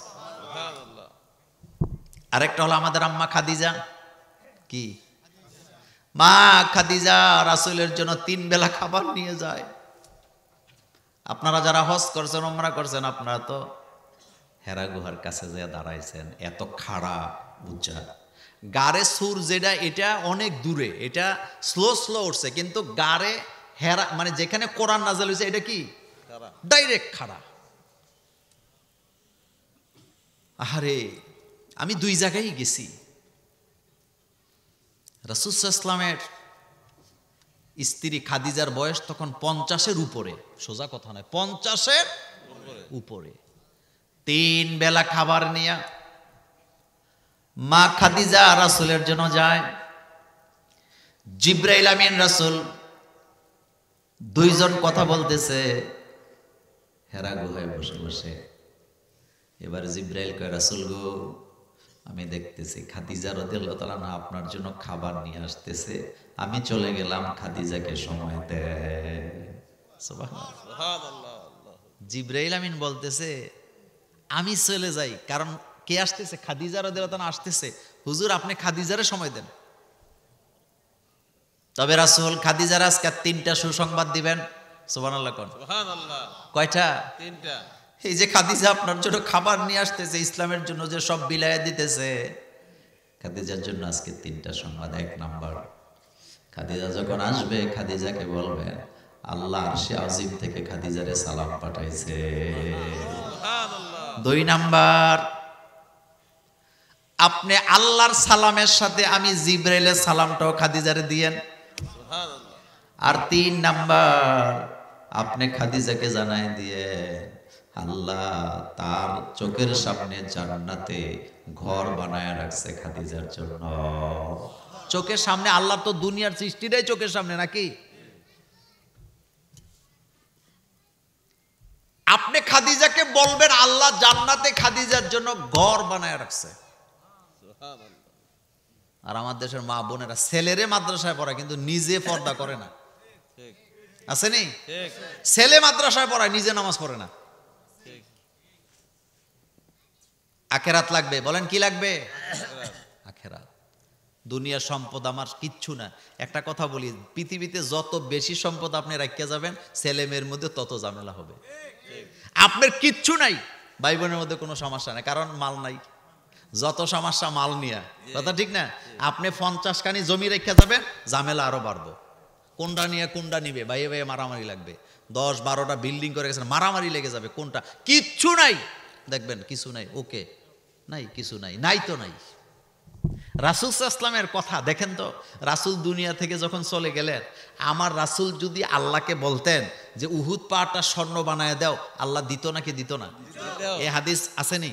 আরেকটা হলো আমাদের আম্মা খাদিজা। কি? মা খাদিজা রাসূলের জন্য 3 বেলা খাবার নিয়ে যায়। আপনারা যারা হজ করছেন, উমরা করছেন, আপনারা তো হেরা গুহার কাছে যে দাঁড়াইছেন, এত খাড়া উঁচা, গাড়ে সুর যেটা এটা অনেক দূরে, এটা স্লো স্লো উঠছে, কিন্তু গাড়ে হেরা মানে যেখানে কোরআন নাযিল হয়েছে এটা কি ডাইরেক্ট খাড়া। আরে আমি 2 জায়গায় গেছি। রাসূল সাল্লাল্লাহু আলাইহি ওয়াসাল্লামের স্ত্রী খাদিজার বয়স তখন 50-এর উপরে, সোজা কথা নয়, 50-এর উপরে। 3 বেলা খাবার নিয়ে মা খাদিজা রাসূলের জন্য যায়। জিবরাইল আমিন রাসূল 2 জন কথা বলতেছে হেরা গুহায় বসে বসে। এবার জিবরাইল কয়, রাসূল গো, আমি দেখতেছি খাদিজা রাদিয়াল্লাহু তাআলা না আপনার জন্য খাবার নিয়ে আসতেছে, আমি চলে গেলাম, খাদিজাকে সময় দেয়। সুবহানাল্লাহ। জিবরাইল আমিন বলতেছে আমি চলে যাই, কারণ কে আসতেছে? খাদিজা রাদিয়াল্লাহু তাআলা আসতেছে, হুজুর আপনি খাদিজারে সময় দেন। তবে রাসূল খাদিজার আজকে 3টা সুসংবাদ দিবেন। সুবহানাল্লাহ কোন? সুবহানাল্লাহ। কয়টা? 3টা। এই যে খাদিজা আপনার জন্য খাবার নিয়ে আসতেছে, ইসলামের জন্য যে সব বিলায়া দিতেছে, খাদিজার জন্য আজকে 3টা সংবাদ। 1 নাম্বার, খাদিজা যখন আসবে খাদিজাকে বলবে আল্লাহ আরশে আজিম থেকে খাদিজারে সালাম পাঠাইছে। সুবহানাল্লাহ। 2 নাম্বার, আপনি আল্লাহর সালামের সাথে আমি জিবরাইলের সালামটাও খাদিজারে দিয়েন। সুবহানাল্লাহ। আর 3 নাম্বার, আপনি খাদিজাকে জানাই দিয়ে আল্লাহ তার চোখের সামনে জান্নাতে ঘর বানায় রাখছে খাদিজার জন্য। চোখের সামনে? আল্লাহ তো দুনিয়ার সৃষ্টিটাই চোখের সামনে, নাকি? আপনি খাদিজাকে বলবেন আল্লাহ জান্নাতে খাদিজার জন্য ঘর বানায় রাখছে। সুবহানাল্লাহ। আর আমার দেশের মা বোনেরা ছেলেরে মাদ্রাসায় পড়ায় কিন্তু নিজে পর্দা করে না, ঠিক আসেনি? ঠিক ছেলে মাদ্রাসায় পড়ায়, নিজে নামাজ পড়ে না। ঠিক। আখেরাত লাগবে। বলেন কি লাগবে? আখেরাত। দুনিয়ার সম্পদ আমার কিচ্ছু না। একটা কথা বলি, পৃথিবীতে যত বেশি সম্পদ আপনি রাখিয়া যাবেন, ছেলে মেয়ের মধ্যে তত ঝামেলা হবে। আপনার কিচ্ছু নাই, ভাই বোনের মধ্যে কোনো সমস্যা নাই, কারণ মাল নাই। যত সমস্যা মাল নিয়া, কথা ঠিক না? আপনি 50 খানি জমি রেখে যাবেন, ঝামেলা আরো বাড়বো। কোনটা নিয়ে কোনটা নিবে, ভাইয়ে ভাইয়ে মারামারি লাগবে। 10-12টা বিল্ডিং করে গেছেন, মারামারি লেগে যাবে। কোনটা? কিচ্ছু নাই, দেখবেন কিছু নাই, ওকে নাই, কিছু নাই, নাই তো নাই। রাসূল সাল্লাল্লাহু আলাইহি ওয়াসাল্লামের কথা দেখেন তো, রাসূল দুনিয়া থেকে যখন চলে গেলেন, আমার রাসূল যদি আল্লাহকে বলতেন যে উহুদ পাহাড়টা স্বর্ণ বানায় দাও, আল্লাহ দিত নাকি দিত না? এই হাদিস আসেনি?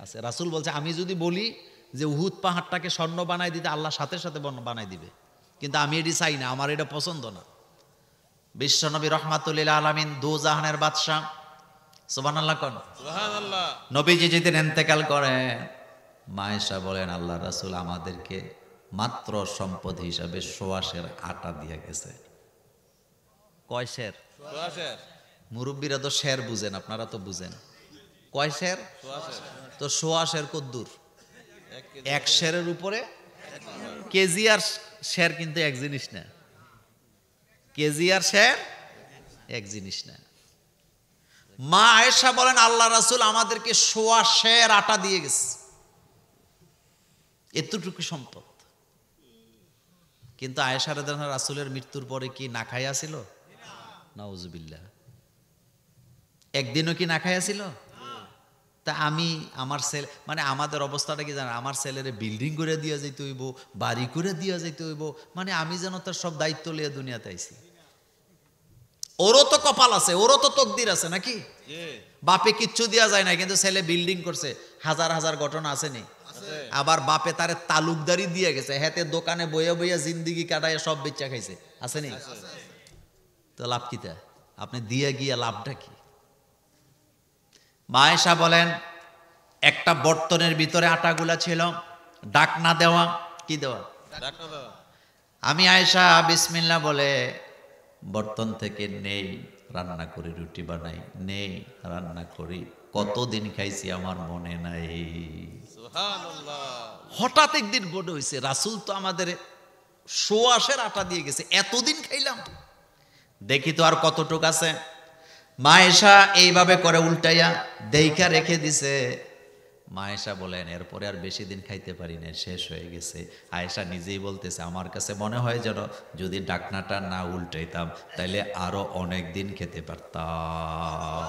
আছে। রাসূল বলছে আমি যদি বলি যে উহুদ পাহাড়টাকে স্বর্ণ বানায় দিতে, আল্লাহ সাথে সাথে বানায় দিবে, কিন্তু আমি এটি চাই না, আমার এটা পছন্দ না। বিশ্বনবী রাহমাতুল লিল আলামিন, দু জাহানের বাদশা, সুবহানাল্লাহ কোন? সুবহানাল্লাহ। নবীজি যেদিন ইন্তেকাল করেন, মা আয়েশা বলেন আল্লাহ রাসূল আমাদেরকে মাত্র সম্পদ হিসাবে সোয়াশের আটা দিয়ে গেছে। কয় শের? সোয়াশের। মুরব্বীরা তো শের বুঝেন, আপনারা তো বুঝেন। কয় শের? সোয়াশের। তো সোয়াশের কদ্দুর? 1 কেজি। এক শেরের উপরে কেজি আর শের কিন্তু এক জিনিস না। কেজি আর শের এক জিনিস না। মা আয়েশা বলেন আল্লাহ রাসূল আমাদেরকে সোয়া শের আটা দিয়ে গেছে, এতটুকু সম্পদ। কিন্তু আয়েশা রাদিয়াল্লাহু আনহা রাসূলের মৃত্যুর পরে কি না খাইয়া ছিল? নাউজুবিল্লাহ। একদিনও কি না খাইয়া ছিল? তা আমি আমার ছেলে, মানে আমাদের অবস্থাটা কি জানেন, আমার ছেলেরে বিল্ডিং করে দিয়া যাইতে হইব, বাড়ি করে দিয়া যাইতে হইব, মানে আমি যেন তার সব দায়িত্ব লিয়ে দুনিয়াতে আইছি। ওরও তো কপাল আছে, ওরও তো তকদির আছে নাকি? বাপে কিচ্ছু দেওয়া যায় না, কিন্তু ছেলে বিল্ডিং করছে, হাজার হাজার ঘটনা আসেনি? আবার বাপে তারে তালুকদারি দিয়ে গেছে, হেতে দোকানে বইয়া বইয়া জিন্দিগি কাটায় সব বেচা খাইছে, আসেনি? তো লাভ কিতা? আপনি দিয়ে গিয়া লাভটা কি? মা আয়েশা বলেন একটা বর্তনের ভিতরে আটাগুলা ছিল, ডাকনা দেওয়া। কি দেওয়া? ডাকনা দেওয়া। আমি আয়েশা বিসমিল্লাহ বলে বর্তন থেকে নেই, রান্না করি, রুটি বানাই, নেই রান্না করি, কতদিন খাইছি আমার মনে নাই। সুবহানাল্লাহ। হঠাৎ একদিন মনে হয়েছে রাসূল তো আমাদের সোয়াশের আটা দিয়ে গেছে, এতদিন খাইলাম, দেখি তো আর কতটুক আছে। মা আয়েশা এইভাবে করে উল্টাইয়া দেইখা রেখে দিছে। মা আয়েশা বলেন এরপরে আর বেশি দিন খাইতে পারি না, শেষ হয়ে গেছে। আয়েশা নিজেই বলতেছে আমার কাছে মনে হয় যেন যদি ডাকনাটা না উল্টাইতাম তাইলে আরো অনেক দিন খেতে পারতাম।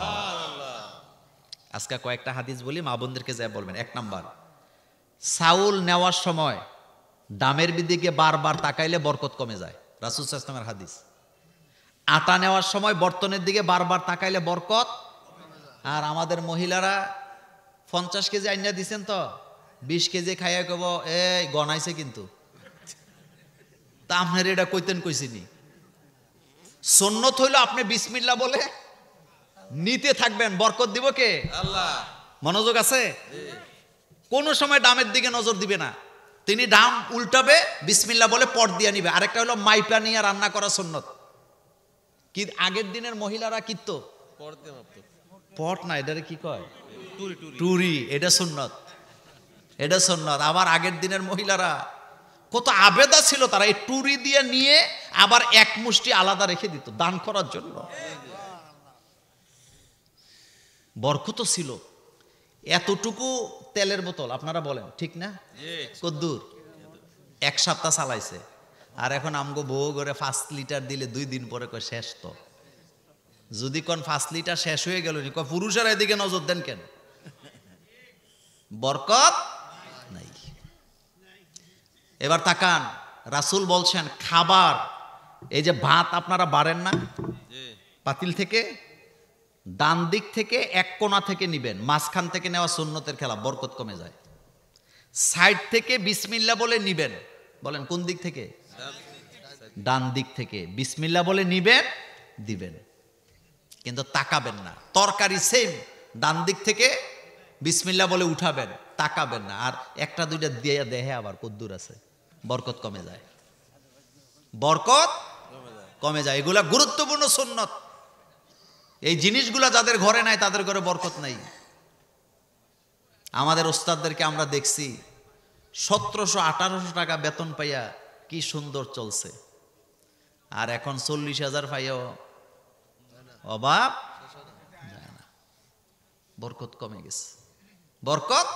আজকে কয়েকটা হাদিস বলি, মা বোনদেরকে যা বলবেন। 1 নাম্বার, চাউল নেওয়ার সময় দামের দিকে বারবার তাকাইলে বরকত কমে যায়, রাসূল সাল্লাল্লাহু আলাইহি ওয়াসাল্লামের হাদিস। আটা নেওয়ার সময় বর্তনের দিকে বারবার তাকাইলে বরকত। আর আমাদের মহিলারা 50 কেজি আইনা দিছেন তো 20 কেজি খাইয়া কব এই গনাইছে, কিন্তু তা আপনার এটা কইতেন কইছিনি। সুন্নত হইল আপনি বিসমিল্লাহ বলে নিতে থাকবেন, বরকত দিব কে? আল্লাহ। মনোযোগ আছে? কোন সময় ডামের দিকে নজর দিবে না, তিনি ডাম উল্টাবে, বিসমিল্লাহ বলে পট দিয়ে নিবে। আরেকটা হলো মাইপা নিয়ে রান্না করা সুন্নত। কি আগের দিনের মহিলারা কিত্ত পড়তে মাপতো। পট না, এটারে কি কয়? টুরি টুরি। টুরি। এটা সুন্নত, এটা সুন্নত। আবার আগের দিনের মহিলারা কত আবেদা ছিল, তারা এই টুরি দিয়ে নিয়ে আবার এক মুষ্টি আলাদা রেখে দিত দান করার জন্য। বরকত ছিল। এতটুকু তেলের বোতল আপনারা বলেন ঠিক না? কদ্দুর 1 সপ্তাহ চালাইছে, আর এখন আমগো বউ করে 5 লিটার দিলে 2 দিন পরে কয় শেষ। তো যদি কোন 5 লিটার শেষ হয়ে গেল, পুরুষেরা এদিকে নজর দেন কেন? বরকত নাই। এবার তাকান, রাসূল বলছেন খাবার, এই যে ভাত আপনারা বাড়েন না পাতিল থেকে, ডান দিক থেকে এক কোণা থেকে নিবেন, মাঝখান থেকে নেওয়া সুন্নতের খেলা, বরকত কমে যায়। সাইড থেকে বিসমিল্লাহ বলে নিবেন, বলেন কোন দিক থেকে? ডান দিক থেকে বিসমিল্লাহ বলে নিবেন, দিবেন, কিন্তু তাকাবেন না। তরকারি সেম, ডান দিক থেকে বিসমিল্লাহ বলে উঠাবেন, তাকাবেন না। আর একটা দুইটা দিয়ে দেহে আবার কদ্দুর আছে, বরকত কমে যায়, বরকত কমে যায়। এগুলা গুরুত্বপূর্ণ সুন্নত। এই জিনিসগুলা যাদের ঘরে নাই তাদের ঘরে বরকত নাই। আমাদের ওস্তাদদেরকে আমরা দেখছি 1700-1800 টাকা বেতন পাইয়া কি সুন্দর চলছে, আর এখন 40,000 পাইয়াও অভাব যায় না। বরকত কমে গেছে, বরকত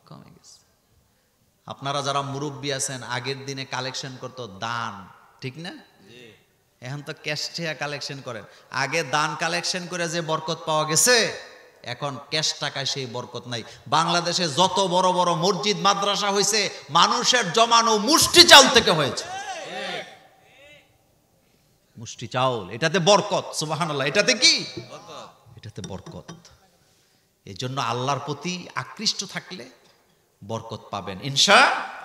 কমে গেছে। আপনারা যারা মুরব্বী আছেন, আগের দিনে কালেকশন করতো দান, ঠিক না? এখন তো ক্যাশ টাকা কালেকশন করেন। আগে দান কালেকশন করে যে বরকত পাওয়া গেছে, এখন ক্যাশ টাকায় সেই বরকত নাই। বাংলাদেশে যত বড় বড় মসজিদ মাদ্রাসা হয়েছে, মানুষের জমানো মুষ্টি চাউল থেকে হয়েছে। মুষ্টি চাউল, এটাতে বরকত। সুবহানাল্লাহ। এটাতে কি? এটাতে বরকত। এই জন্য আল্লাহর প্রতি আকৃষ্ট থাকলে বরকত পাবেন ইনশাআল্লাহ।